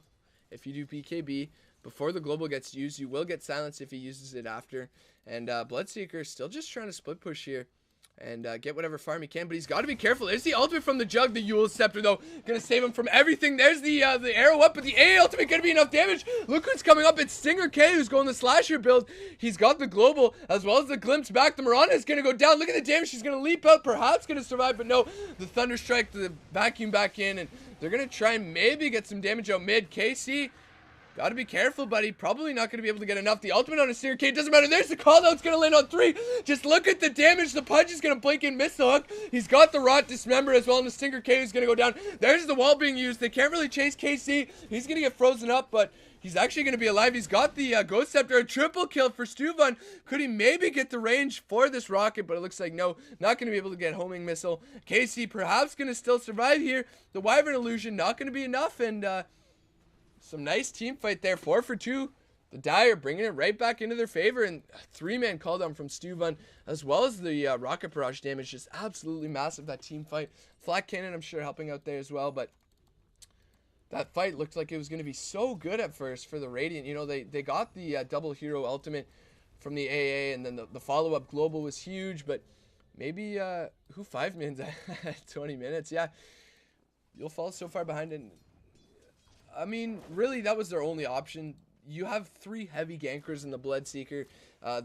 if you do BKB before the global gets used, you will get silenced if he uses it after. And Bloodseeker still just trying to split push here. and get whatever farm he can, but he's got to be careful. There's the ultimate from the Jug, the Yule Scepter, though. Gonna save him from everything. There's the arrow up, but the A ultimate gonna be enough damage. Look who's coming up. It's Stingerkay, who's going the slasher build. He's got the global, as well as the glimpse back. The Mirana is gonna go down. Look at the damage. She's gonna leap out, perhaps gonna survive, but no. The Thunder Strike, the vacuum back in, and they're gonna try and maybe get some damage out mid. KC, gotta be careful, buddy. Probably not gonna be able to get enough. The ultimate on a Stingerkay doesn't matter. There's the call out. It's gonna land on 3. Just look at the damage. The Pudge is gonna blink and miss the hook. He's got the Rot Dismember as well, and the Stingerkay is gonna go down. There's the wall being used. They can't really chase KC. He's gonna get frozen up, but he's actually gonna be alive. He's got the Ghost Scepter. A triple kill for Stuvan. Could he maybe get the range for this rocket? But it looks like no. Not gonna be able to get homing missile. KC perhaps gonna still survive here. The Wyvern Illusion not gonna be enough, and some nice team fight there. 4 for 2. The Dire bringing it right back into their favor. And a 3-man call down from Stuvan, as well as the rocket barrage damage. Just absolutely massive, that team fight. Flak Cannon, I'm sure, helping out there as well. But that fight looked like it was going to be so good at first for the Radiant. You know, they got the double hero ultimate from the AA. And then the follow-up global was huge. But maybe, who 5 mins at 20 minutes? Yeah, you'll fall so far behind. And I mean, really, that was their only option. You have 3 heavy gankers in the Bloodseeker,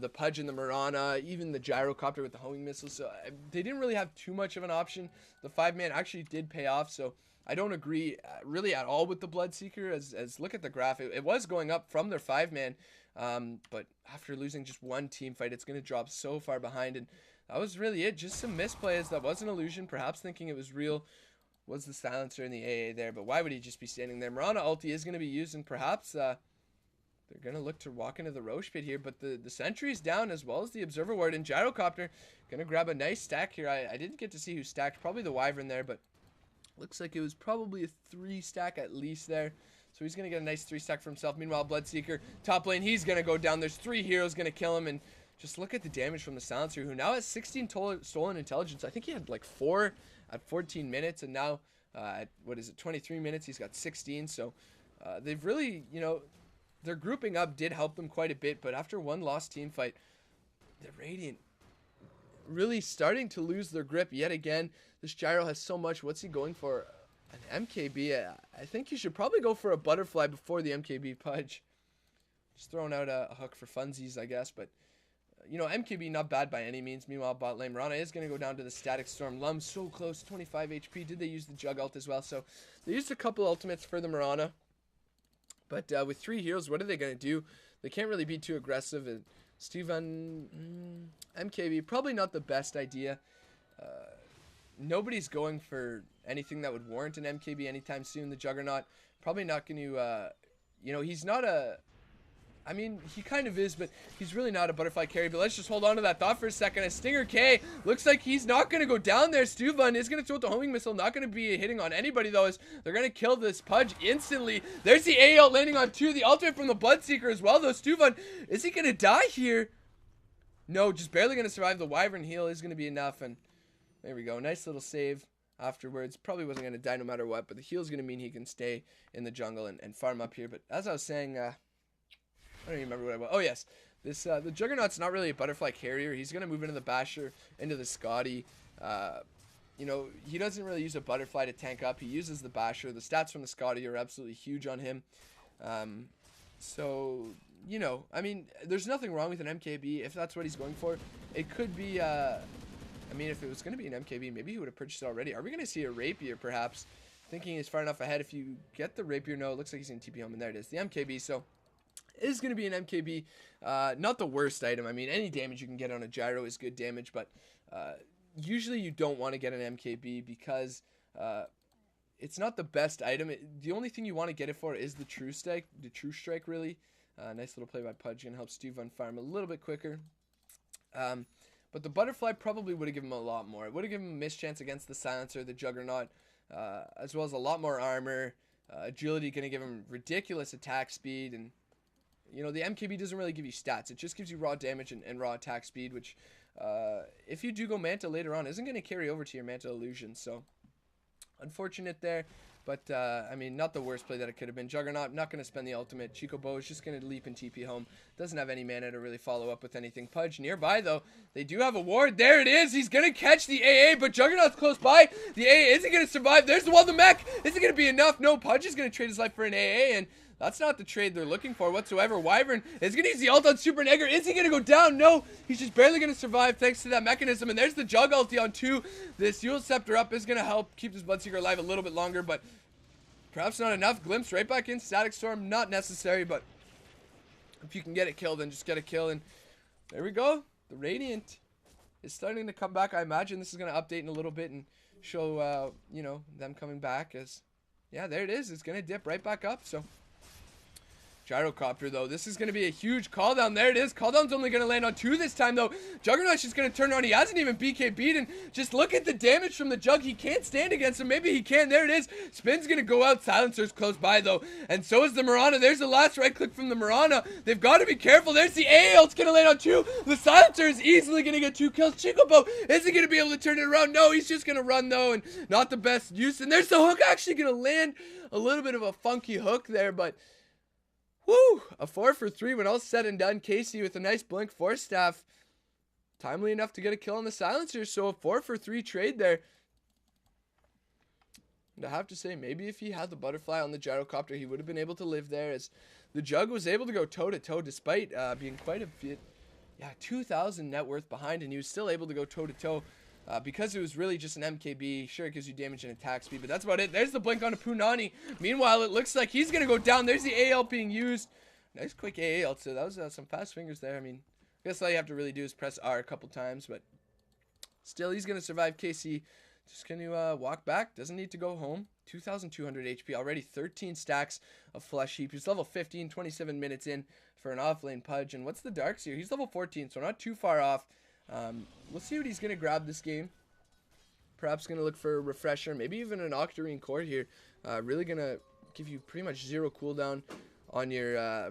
the Pudge and the Mirana, even the Gyrocopter with the homing missiles. So they didn't really have too much of an option. The 5-man actually did pay off, so I don't agree really at all with the Bloodseeker. As look at the graph, it was going up from their 5-man, but after losing just 1 team fight, it's going to drop so far behind. And that was really it. Just some misplays. That was an illusion, perhaps thinking it was real. Was the silencer in the AA there, but why would he just be standing there? Mirana ulti is going to be used, and perhaps they're going to look to walk into the Roche pit here, but the sentry is down, as well as the Observer Ward, and Gyrocopter going to grab a nice stack here. I didn't get to see who stacked, probably the Wyvern there, but looks like it was probably a 3 stack at least there, so he's going to get a nice 3 stack for himself. Meanwhile, Bloodseeker, top lane, he's going to go down. There's 3 heroes going to kill him, and just look at the damage from the silencer, who now has 16 stolen intelligence. I think he had like 4 at 14 minutes, and now at, 23 minutes, he's got 16. So they've really, you know, their grouping up did help them quite a bit, but after 1 lost team fight, the Radiant really starting to lose their grip yet again. This Gyro has so much. What's he going for? An MKB? I think you should probably go for a Butterfly before the MKB Pudge. Just throwing out a hook for funsies, I guess, but you know, MKB not bad by any means. Meanwhile, bot lane Mirana is going to go down to the Static Storm. Lum so close, 25 HP. Did they use the Jug ult as well? So they used a couple ultimates for the Mirana. But with 3 heroes, what are they going to do? They can't really be too aggressive. And Steven, MKB, probably not the best idea. Nobody's going for anything that would warrant an MKB anytime soon. The Juggernaut, probably not going to, you know, he's not a... I mean, he kind of is, but he's really not a butterfly carry. But let's just hold on to that thought for a second. As Stingerkay looks like he's not going to go down there. Stuvan is going to throw out the homing missile. Not going to be hitting on anybody, though, as they're going to kill this Pudge instantly. There's the A ult landing on 2. The ultimate from the Bloodseeker as well, though. Stuvan, is he going to die here? No, just barely going to survive. The Wyvern heal is going to be enough. And there we go. Nice little save afterwards. Probably wasn't going to die no matter what, but the heal is going to mean he can stay in the jungle and farm up here. But as I was saying... I don't even remember what I was. Oh, yes. This the Juggernaut's not really a butterfly carrier. He's going to move into the Basher, into the Scotty. You know, he doesn't really use a butterfly to tank up. He uses the Basher. The stats from the Scotty are absolutely huge on him. So, you know, I mean, there's nothing wrong with an MKB if that's what he's going for. It could be, I mean, if it was going to be an MKB, maybe he would have purchased it already. Are we going to see a Rapier, perhaps? Thinking he's far enough ahead. If you get the Rapier, no, it looks like he's going to TP home, and there it is. The MKB, so... is going to be an MKB. Not the worst item. I mean, any damage you can get on a Gyro is good damage, but usually you don't want to get an MKB because it's not the best item. The only thing you want to get it for is the True Strike. The True Strike, really. Nice little play by Pudge. Going to help Stuvan farm a little bit quicker. But the Butterfly probably would have given him a lot more. It would have given him a mischance against the Silencer, the Juggernaut, as well as a lot more armor. Agility going to give him ridiculous attack speed, and you know, the MKB doesn't really give you stats. It just gives you raw damage and raw attack speed, which, if you do go Manta later on, isn't going to carry over to your Manta Illusion. So, Unfortunate there. But, I mean, not the worst play that it could have been. Juggernaut, not going to spend the ultimate. Chicobo is just going to leap and TP home. Doesn't have any mana to really follow up with anything. Pudge nearby, though. They do have a ward. There it is. He's going to catch the AA, but Juggernaut's close by. The AA isn't going to survive. There's the wall, the mech. Isn't going to be enough. No, Pudge is going to trade his life for an AA, and that's not the trade they're looking for whatsoever. Wyvern is going to use the ult on Super Negger. Is he going to go down? No. He's just barely going to survive thanks to that mechanism. And there's the Jug ulti on 2. This Eul Scepter up is going to help keep this Bloodseeker alive a little bit longer, but perhaps not enough. Glimpse right back in. Static Storm, not necessary, but if you can get it killed, then just get a kill. And there we go. The Radiant is starting to come back. I imagine this is going to update in a little bit and show, you know, them coming back as, yeah, there it is. It's going to dip right back up, so. Gyrocopter, though. This is going to be a huge call down. There it is. Call down's only going to land on 2 this time, though. Juggernaut's just going to turn around. He hasn't even BK beaten. Just look at the damage from the Jug. He can't stand against him. Maybe he can. There it is. Spin's going to go out. Silencer's close by, though. And so is the Mirana. There's the last right click from the Mirana. They've got to be careful. There's the AL. It's going to land on 2. The Silencer is easily going to get 2 kills. Chicobo isn't going to be able to turn it around. No, he's just going to run, though, and not the best use. And there's the hook actually going to land. A little bit of a funky hook there, but woo! A 4 for 3 when all's said and done. Casey with a nice blink Force Staff. Timely enough to get a kill on the Silencer. So a 4 for 3 trade there. And I have to say, maybe if he had the Butterfly on the Gyrocopter, he would have been able to live there, as the Jug was able to go toe-to-toe despite being quite a bit, 2,000 net worth behind, and he was still able to go toe-to-toe. Because it was really just an MKB. Sure, it gives you damage and attack speed, but that's about it. There's the blink on a Punani. Meanwhile, it looks like he's going to go down. There's the AL being used. Nice quick AL, so that was some fast fingers there. I mean, I guess all you have to really do is press R a couple times, but still, he's going to survive. KC just going to walk back. Doesn't need to go home. 2,200 HP already. 13 stacks of Flesh Heap. He's level 15, 27 minutes in for an offlane Pudge. And what's the Darks here? He's level 14, so not too far off. We'll see what he's going to grab this game. Perhaps going to look for a Refresher, maybe even an Octarine Core here. Really going to give you pretty much 0 cooldown on your, I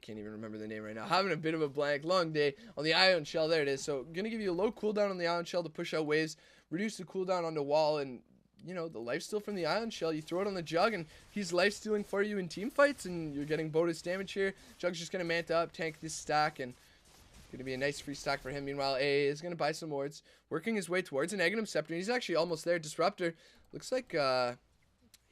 can't even remember the name right now. Having a bit of a blank. Long day on the Ion Shell. There it is. So going to give you a low cooldown on the Ion Shell to push out waves, reduce the cooldown on the wall, and you know, the lifesteal from the Ion Shell, you throw it on the Jug, and he's lifestealing for you in team fights, and you're getting bonus damage here. Jug's just going to manta up, tank this stack, and going to be a nice free stack for him. Meanwhile, AA is going to buy some wards, working his way towards an Aghanim Scepter. He's actually almost there. Disruptor looks like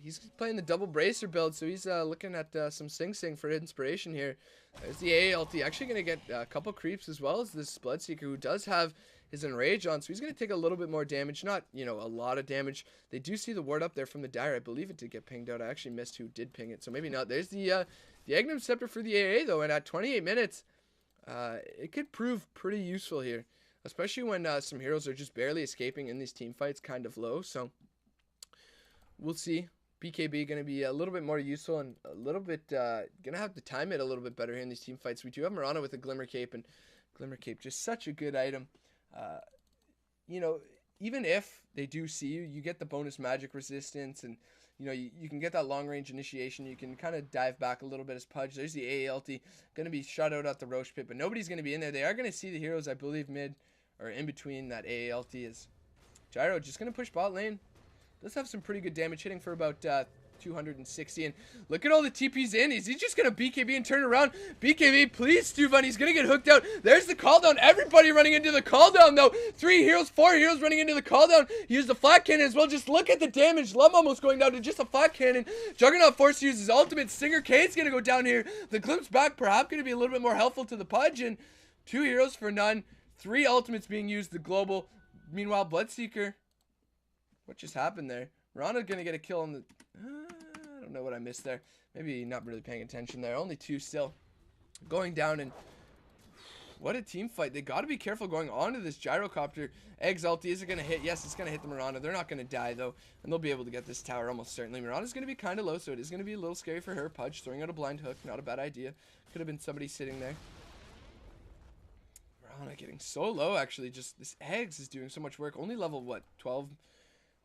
he's playing the double Bracer build, so he's looking at some Sing Sing for inspiration here. There's the AA ulti. Actually going to get a couple creeps as well as this Bloodseeker, who does have his Enrage on, so he's going to take a little bit more damage. Not, you know, a lot of damage. They do see the ward up there from the Dire. I believe it did get pinged out. I actually missed who did ping it, so maybe not. There's the Aghanim Scepter for the AA, though, and at 28 minutes, it could prove pretty useful here, especially when some heroes are just barely escaping in these team fights kind of low. So we'll see. BKB going to be a little bit more useful and a little bit going to have to time it a little bit better here in these team fights. We do have Mirana with a Glimmer Cape, and Glimmer Cape just such a good item. You know, even if they do see you, you get the bonus magic resistance, and you know, you can get that long-range initiation. You can kind of dive back a little bit as Pudge. There's the AA ulti. Going to be shot out at the Roche Pit, but nobody's going to be in there. They are going to see the heroes, I believe, mid or in between that AA ulti. Is Gyro just going to push bot lane. Does have some pretty good damage, hitting for about 260. And look at all the TPs in. Is he just going to BKB and turn around? BKB, please, Stufan. He's going to get hooked out. There's the call down. Everybody running into the call down, though. 3 heroes, 4 heroes running into the call down. He used the flat cannon as well. Just look at the damage. Lum almost going down to just a flat cannon. Juggernaut forced to use his ultimate. Stingerkay is going to go down here. The glimpse back, perhaps going to be a little bit more helpful to the Pudge. And 2 heroes for none. 3 ultimates being used. The global. Meanwhile, Bloodseeker. What just happened there? Mirana going to get a kill on the... I don't know what I missed there. Maybe not really paying attention there. Only 2 still. Going down, and what a team fight. They got to be careful going onto this Gyrocopter. Eggs ulti. Is it going to hit? Yes, it's going to hit the Mirana. They're not going to die, though. And they'll be able to get this tower almost certainly. Mirana's going to be kind of low, so it is going to be a little scary for her. Pudge throwing out a blind hook. Not a bad idea. Could have been somebody sitting there. Mirana getting so low, actually. Just this Eggs is doing so much work. Only level, what, 12?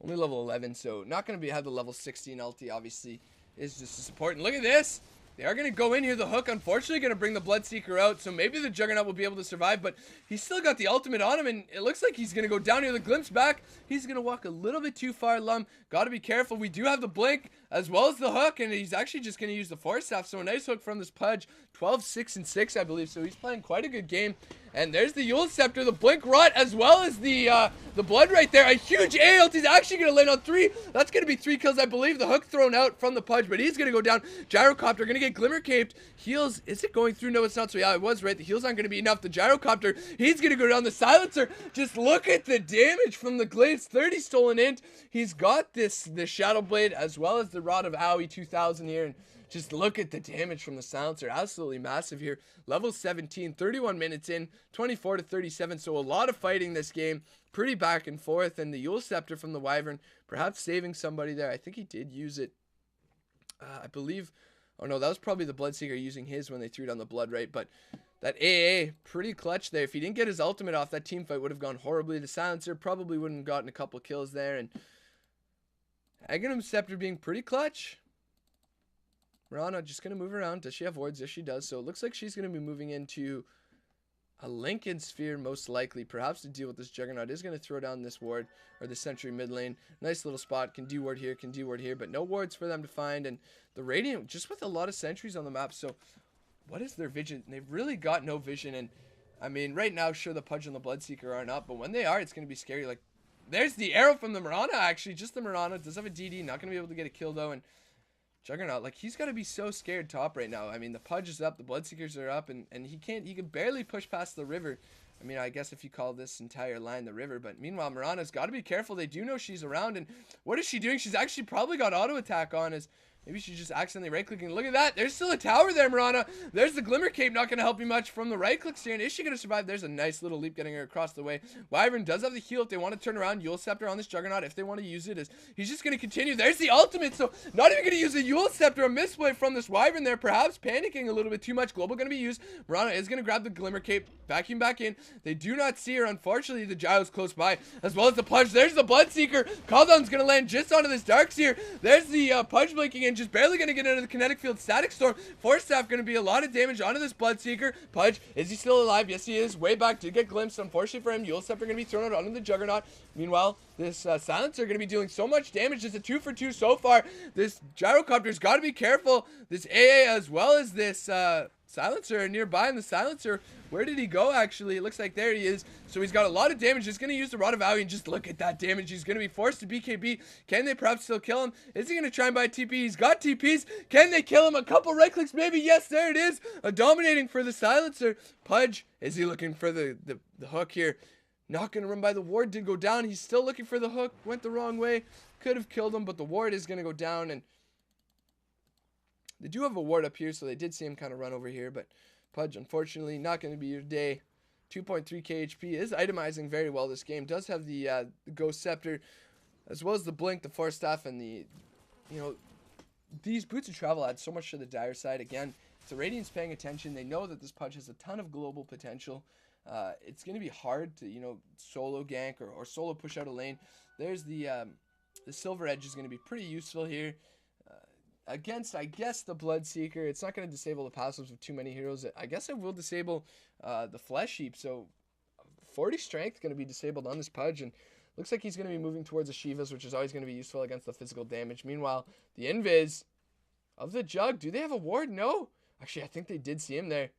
Only level 11, so not going to have the level 16 ulti, obviously, is just a support. And look at this! They are going to go in here. The hook, unfortunately, going to bring the Bloodseeker out. So maybe the Juggernaut will be able to survive. But he's still got the ultimate on him. And it looks like he's going to go down here. The glimpse back. He's going to walk a little bit too far, Lum. Got to be careful. We do have the blink as well as the hook. And he's actually just going to use the Force Staff. So a nice hook from this Pudge. 12, 6, and 6, I believe. So he's playing quite a good game. And there's the Yule Scepter, the Blink Rot, as well as the Blood right there. A huge A ult. He's actually going to land on 3. That's going to be 3 kills, I believe. The hook thrown out from the Pudge, but he's going to go down. Gyrocopter going to get Glimmer Caped. Heals, is it going through? No, it's not. So yeah, it was right. The heals aren't going to be enough. The Gyrocopter, he's going to go down. The Silencer, just look at the damage from the Glaives. 30 stolen int. He's got the Shadow Blade as well as the Rod of Aoi 2000 here. And just look at the damage from the Silencer. Absolutely massive here. Level 17, 31 minutes in, 24 to 37. So a lot of fighting this game. Pretty back and forth. And the Yule Scepter from the Wyvern, perhaps saving somebody there. I think he did use it. I believe... Oh no, that was probably the Bloodseeker using his when they threw down the Blood, right? But that AA, pretty clutch there. If he didn't get his ultimate off, that team fight would have gone horribly. The Silencer probably wouldn't have gotten a couple kills there. And Aghanim Scepter being pretty clutch. Mirana just going to move around. Does she have wards? Yes, she does. So it looks like she's going to be moving into a Lincoln Sphere, most likely. Perhaps to deal with this Juggernaut. Is going to throw down this ward, or the Sentry mid lane. Nice little spot. Can do ward here, can do ward here. But no wards for them to find. And the Radiant, just with a lot of sentries on the map. So what is their vision? They've really got no vision. And I mean, right now, sure, the Pudge and the Bloodseeker aren't up. But when they are, it's going to be scary. Like, there's the arrow from the Mirana, actually. Just the Mirana. Does have a DD. Not going to be able to get a kill, though. And Juggernaut, like, he's got to be so scared top right now. I mean, the Pudge is up, the Bloodseekers are up, and he can barely push past the river. I mean, I guess if you call this entire line the river, but meanwhile, Mirana's got to be careful. They do know she's around, and what is she doing? She's actually probably got auto attack on as maybe she's just accidentally right-clicking. Look at that. There's still a tower there, Mirana. There's the Glimmer Cape. Not going to help you much from the right-clicks here. And is she going to survive? There's a nice little leap getting her across the way. Wyvern does have the heal if they want to turn around. Yule Scepter on this Juggernaut if they want to use it. He's just going to continue. There's the ultimate. So not even going to use a Yule Scepter. A misplay from this Wyvern there. Perhaps panicking a little bit too much. Global going to be used. Mirana is going to grab the Glimmer Cape. Vacuum back in. They do not see her. Unfortunately, the Gyro's close by. As well as the Pudge. There's the Bloodseeker. Calldown's going to land just onto this Darkseer. There's the Pudge blinking in. Just barely going to get into the kinetic field. Static Storm. Force Staff going to be a lot of damage onto this Bloodseeker. Pudge, is he still alive? Yes, he is. Way back. Did get glimpsed. Unfortunately for him, Yule Scepter going to be thrown out onto the Juggernaut. Meanwhile, this Silencer going to be dealing so much damage. Just a 2 for 2 so far. This Gyrocopter's got to be careful. This AA as well as this Silencer nearby. And the Silencer, where did he go actually? It looks like there he is. So he's got a lot of damage. He's going to use the Rod of Aoi and just look at that damage. He's going to be forced to BKB. Can they perhaps still kill him? Is he going to try and buy TP? He's got TPs. Can they kill him? A couple right clicks maybe. Yes, there it is. A dominating for the Silencer. Pudge, is he looking for the hook here? Not going to run by the ward. Did go down. He's still looking for the hook. Went the wrong way. Could have killed him, but the ward is going to go down. And they do have a ward up here, so they did see him kind of run over here. But Pudge, unfortunately, not going to be your day. 2.3k HP is itemizing very well this game. Does have the Ghost Scepter, as well as the Blink, the Force Staff, and the, you know, these Boots of Travel add so much to the dire side. Again, if the Radiant's paying attention, they know that this Pudge has a ton of global potential. It's going to be hard to, you know, solo gank or solo push out a lane. There's the Silver Edge is going to be pretty useful here. Against, I guess, the Bloodseeker. It's not going to disable the passives of too many heroes. I guess it will disable the Flesh Heap. So 40 strength going to be disabled on this Pudge. And looks like he's going to be moving towards the Shivas, which is always going to be useful against the physical damage. Meanwhile, the Invis of the Jug. Do they have a ward? No. Actually, I think they did see him there.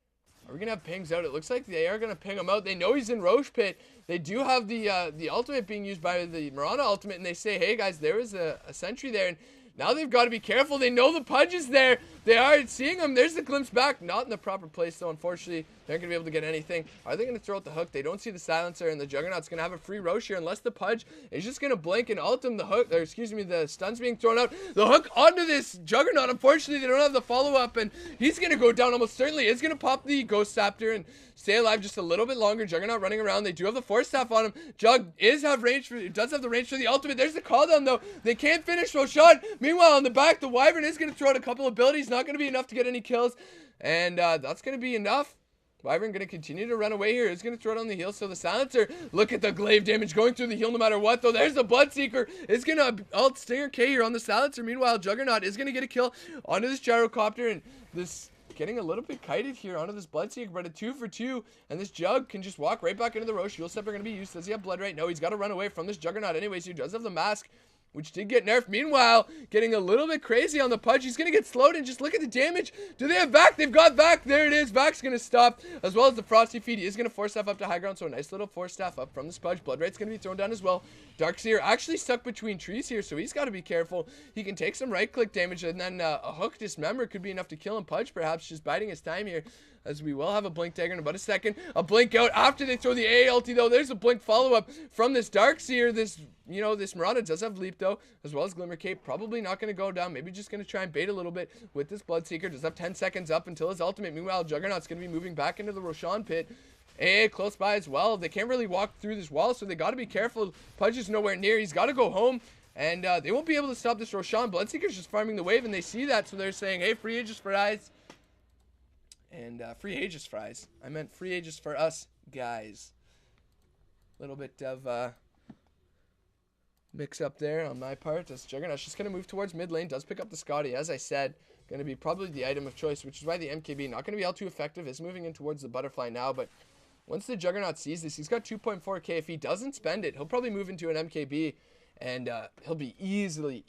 Are we going to have pings out? It looks like they are going to ping him out. They know he's in Roche Pit. They do have the ultimate being used by the Mirana ultimate. And they say, hey, guys, there is a sentry there. And now they've got to be careful. They know the Pudge is there. They are seeing him. There's the glimpse back. Not in the proper place, though. Unfortunately, they're not going to be able to get anything. Are they going to throw out the hook? They don't see the Silencer, and the Juggernaut's going to have a free Roche here unless the Pudge is just going to blink and ult him. The hook, or excuse me, the stun's being thrown out. The hook onto this Juggernaut. Unfortunately, they don't have the follow-up, and he's going to go down. Almost certainly is going to pop the Ghost Scepter and stay alive just a little bit longer. Juggernaut running around. They do have the Force Staff on him. Jug does have the range for the ultimate. There's the cooldown, though. They can't finish Roshan. Meanwhile, in the back, the Wyvern is going to throw out a couple abilities. Not going to be enough to get any kills. And that's going to be enough. Wyvern going to continue to run away here. He's going to throw it on the heel. So the silencer, look at the glaive damage going through the heel no matter what, though. There's the Bloodseeker. It's going to ult Stingerkay here on the silencer. Meanwhile, Juggernaut is going to get a kill onto this gyrocopter, and this getting a little bit kited here onto this Bloodseeker, but a 2 for 2, and this Jug can just walk right back into the Roche. Shield Scepter going to be used. Does he have blood right? No, he's got to run away from this Juggernaut anyways. He does have the mask, which did get nerfed. Meanwhile, getting a little bit crazy on the Pudge. He's going to get slowed, and just look at the damage. Do they have Vac? They've got Vac. There it is. Vac's going to stop, as well as the Frosty Feed. He is going to force staff up to high ground, so a nice little force staff up from this Pudge. Blood Right's going to be thrown down as well. Darkseer actually stuck between trees here, so he's got to be careful. He can take some right-click damage, and then a Hook Dismember could be enough to kill him. Pudge perhaps just biding his time here, as we will have a Blink Dagger in about a second. A Blink out after they throw the AA ulti, though. There's a Blink follow-up from this Darkseer. This, you know, this Mirana does have Leap, though, as well as Glimmer Cape. Probably not going to go down. Maybe just going to try and bait a little bit with this Bloodseeker. Does have 10 seconds up until his ultimate. Meanwhile, Juggernaut's going to be moving back into the Roshan pit. AA close by as well. They can't really walk through this wall, so they got to be careful. Pudge is nowhere near. He's got to go home. And they won't be able to stop this Roshan. Bloodseeker's just farming the wave, and they see that, so they're saying, hey, free Aegis for eyes. And free Aegis fries. I meant free Aegis for us, guys. Little bit of mix up there on my part. As Juggernaut's just going to move towards mid lane. Does pick up the Scotty, as I said. Going to be probably the item of choice, which is why the MKB not going to be all too effective. Is moving in towards the Butterfly now, but once the Juggernaut sees this, he's got 2.4k. If he doesn't spend it, he'll probably move into an MKB. And he'll be easily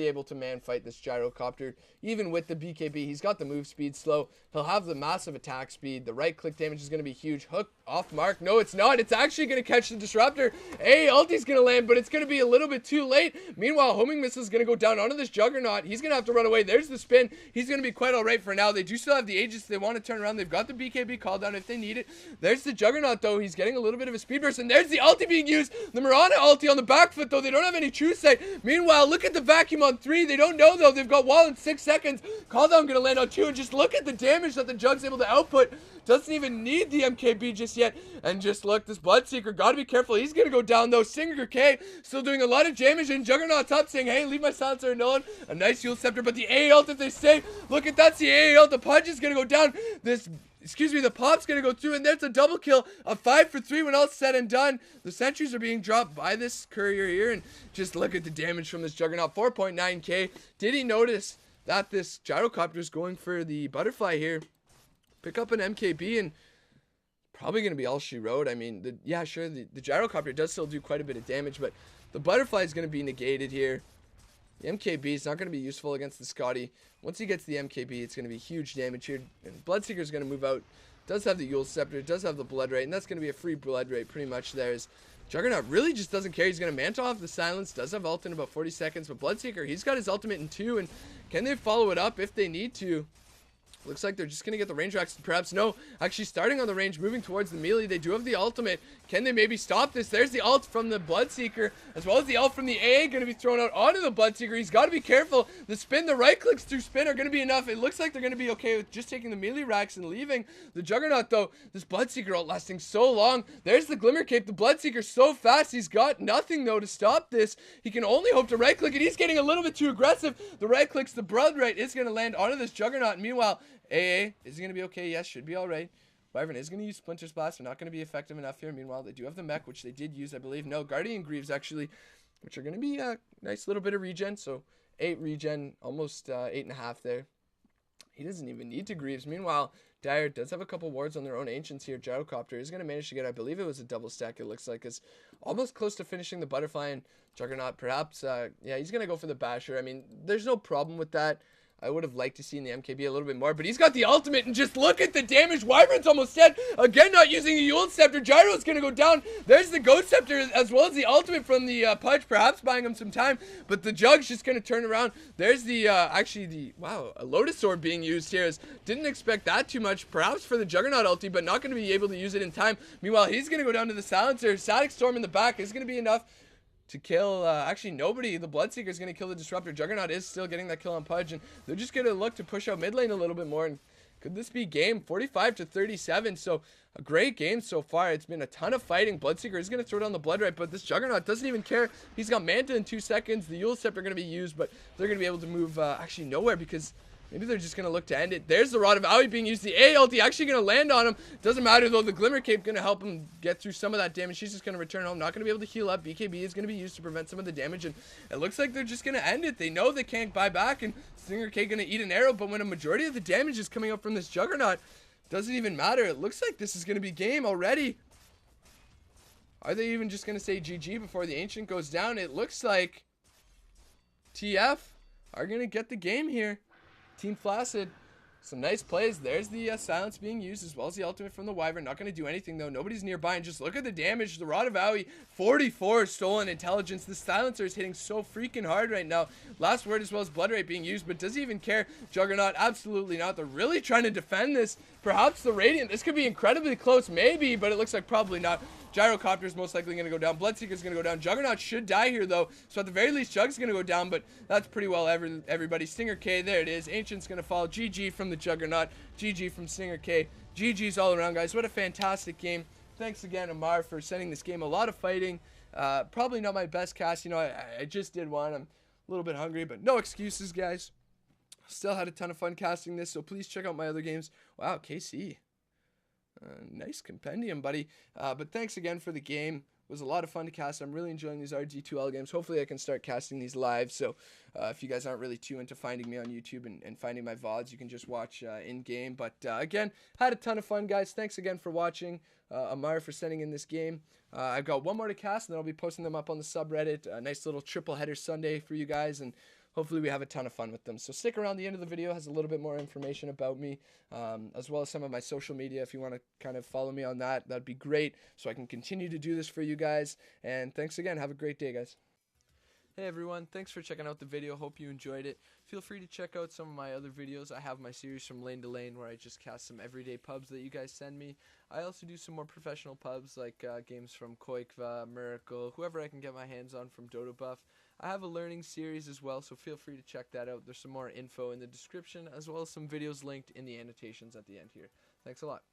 able to man fight this Gyrocopter. Even with the BKB, he's got the move speed slow. He'll have the massive attack speed. The right click damage is going to be huge. Hook off mark. No, it's not. It's actually going to catch the Disruptor. Hey, ulti's going to land, but it's going to be a little bit too late. Meanwhile, Homing Missile is going to go down onto this Juggernaut. He's going to have to run away. There's the spin. He's going to be quite all right for now. They do still have the Aegis. They want to turn around. They've got the BKB call down if they need it. There's the Juggernaut, though. He's getting a little bit of a speed burst, and there's the ulti being used. The Mirana ulti on the back foot, though. They don't have any true sight. Meanwhile, look at the vacuum on 3. They don't know, though. They've got wall in 6 seconds. Call down going to land on 2. And just look at the damage that the Jug's able to output. Doesn't even need the MKB just yet. And just look, this Bloodseeker, got to be careful. He's going to go down, though. Stingerkay still doing a lot of damage. And Juggernaut's up saying, hey, leave my silencer alone. A nice Shield Scepter. But the AA ult, if they say, look at that's the AA ult. The Pudge is going to go down. The pop's going to go through, and there's a double kill, a 5 for 3 when all's said and done. The sentries are being dropped by this courier here, and just look at the damage from this Juggernaut, 4.9k. Did he notice that this Gyrocopter is going for the Butterfly here? Pick up an MKB, and probably going to be all she wrote. I mean, the Gyrocopter does still do quite a bit of damage, but the Butterfly is going to be negated here. The MKB is not going to be useful against the Scotty. Once he gets the MKB, it's going to be huge damage here. And Bloodseeker is going to move out. Does have the Yule Scepter. Does have the Blood Rate. And that's going to be a free Blood Rate pretty much there. As Juggernaut really just doesn't care. He's going to Mantle off the Silence. Does have ult in about 40 seconds. But Bloodseeker, he's got his ultimate in 2. And can they follow it up if they need to? Looks like they're just going to get the range racks. Perhaps no. Actually starting on the range, moving towards the melee. They do have the ultimate. Can they maybe stop this? There's the ult from the Bloodseeker, as well as the ult from the AA going to be thrown out onto the Bloodseeker. He's got to be careful. The spin, the right clicks through spin are going to be enough. It looks like they're going to be okay with just taking the melee racks and leaving. The Juggernaut, though, this Bloodseeker ult lasting so long. There's the Glimmer Cape. The Bloodseeker so fast. He's got nothing, though, to stop this. He can only hope to right click, and he's getting a little bit too aggressive. The right clicks, the Blood Right is going to land onto this Juggernaut. Meanwhile, AA is going to be okay. Yes, should be all right. Wyvern is going to use Splinter's Blast. They're not going to be effective enough here. Meanwhile, they do have the mech, which they did use, I believe. No, Guardian Greaves, actually, which are going to be a nice little bit of regen. So 8 regen, almost 8.5 there. He doesn't even need to Greaves. Meanwhile, Dire does have a couple wards on their own Ancients here. Gyrocopter is going to manage to get, I believe it was a double stack, it looks like. Is almost close to finishing the Butterfly, and Juggernaut perhaps, yeah, he's going to go for the Basher. I mean, there's no problem with that. I would have liked to see in the MKB a little bit more, but he's got the ultimate, and just look at the damage. Wyvern's almost dead. Again, not using the Yule Scepter. Gyro's going to go down. There's the Ghost Scepter, as well as the ultimate from the Pudge, perhaps buying him some time, but the Jug's just going to turn around. There's the, wow, a Lotus Sword being used here. Didn't expect that too much, perhaps for the Juggernaut ulti, but not going to be able to use it in time. Meanwhile, he's going to go down to the Silencer. Static Storm in the back is going to be enough to kill, actually nobody. The Bloodseeker is going to kill the Disruptor. Juggernaut is still getting that kill on Pudge, and they're just going to look to push out mid lane a little bit more. And could this be game 45-37? So a great game so far. It's been a ton of fighting. Bloodseeker is going to throw down the Blood Right, but this Juggernaut doesn't even care. He's got Manta in 2 seconds. The Yule Scepter are going to be used, but they're going to be able to move actually nowhere, because Maybe they're just going to look to end it. There's the Rod of Aoi being used. The A ulti actually going to land on him. Doesn't matter, though. The Glimmer Cape going to help him get through some of that damage. She's just going to return home. Not going to be able to heal up. BKB is going to be used to prevent some of the damage. And it looks like they're just going to end it. They know they can't buy back. And Stingerkay going to eat an arrow. But when a majority of the damage is coming up from this Juggernaut, doesn't even matter. It looks like this is going to be game already. Are they even just going to say GG before the Ancient goes down? It looks like TF are going to get the game here. Team Flacid, some nice plays. There's the silence being used as well as the ultimate from the Wyvern. Not going to do anything though. Nobody's nearby. And just look at the damage. The Rod of Aoi, 44 stolen intelligence. The silencer is hitting so freaking hard right now. Last word as well as Blood Rate being used, but does he even care? Juggernaut, absolutely not. They're really trying to defend this. Perhaps the Radiant. This could be incredibly close, maybe, but it looks like probably not. Gyrocopter is most likely going to go down. Bloodseeker is going to go down. Juggernaut should die here, though. So at the very least, Jug's going to go down, but that's pretty well everybody. Stingerkay, there it is. Ancient's going to fall. GG from the Juggernaut. GG from Stingerkay. GG's all around, guys. What a fantastic game. Thanks again, Amar, for sending this game. A lot of fighting. Probably not my best cast. You know, I just did one. I'm a little bit hungry, but no excuses, guys. Still had a ton of fun casting this, so please check out my other games. Wow, KC. Nice compendium, buddy. But thanks again for the game. It was a lot of fun to cast. I'm really enjoying these RD2L games. Hopefully I can start casting these live. So if you guys aren't really too into finding me on YouTube and finding my VODs, you can just watch in-game. But again, had a ton of fun, guys. Thanks again for watching. Amar for sending in this game. I've got one more to cast, and then I'll be posting them up on the subreddit. A nice little triple header Sunday for you guys, and hopefully we have a ton of fun with them. So stick around. The end of the video has a little bit more information about me, as well as some of my social media. If you want to kind of follow me on that, that'd be great, so I can continue to do this for you guys. And thanks again. Have a great day, guys. Hey everyone, thanks for checking out the video. Hope you enjoyed it. Feel free to check out some of my other videos. I have my series from lane to lane where I just cast some everyday pubs that you guys send me. I also do some more professional pubs like games from Koikva, Miracle, whoever I can get my hands on from Dodobuff. I have a learning series as well, so feel free to check that out. There's some more info in the description as well as some videos linked in the annotations at the end here. Thanks a lot.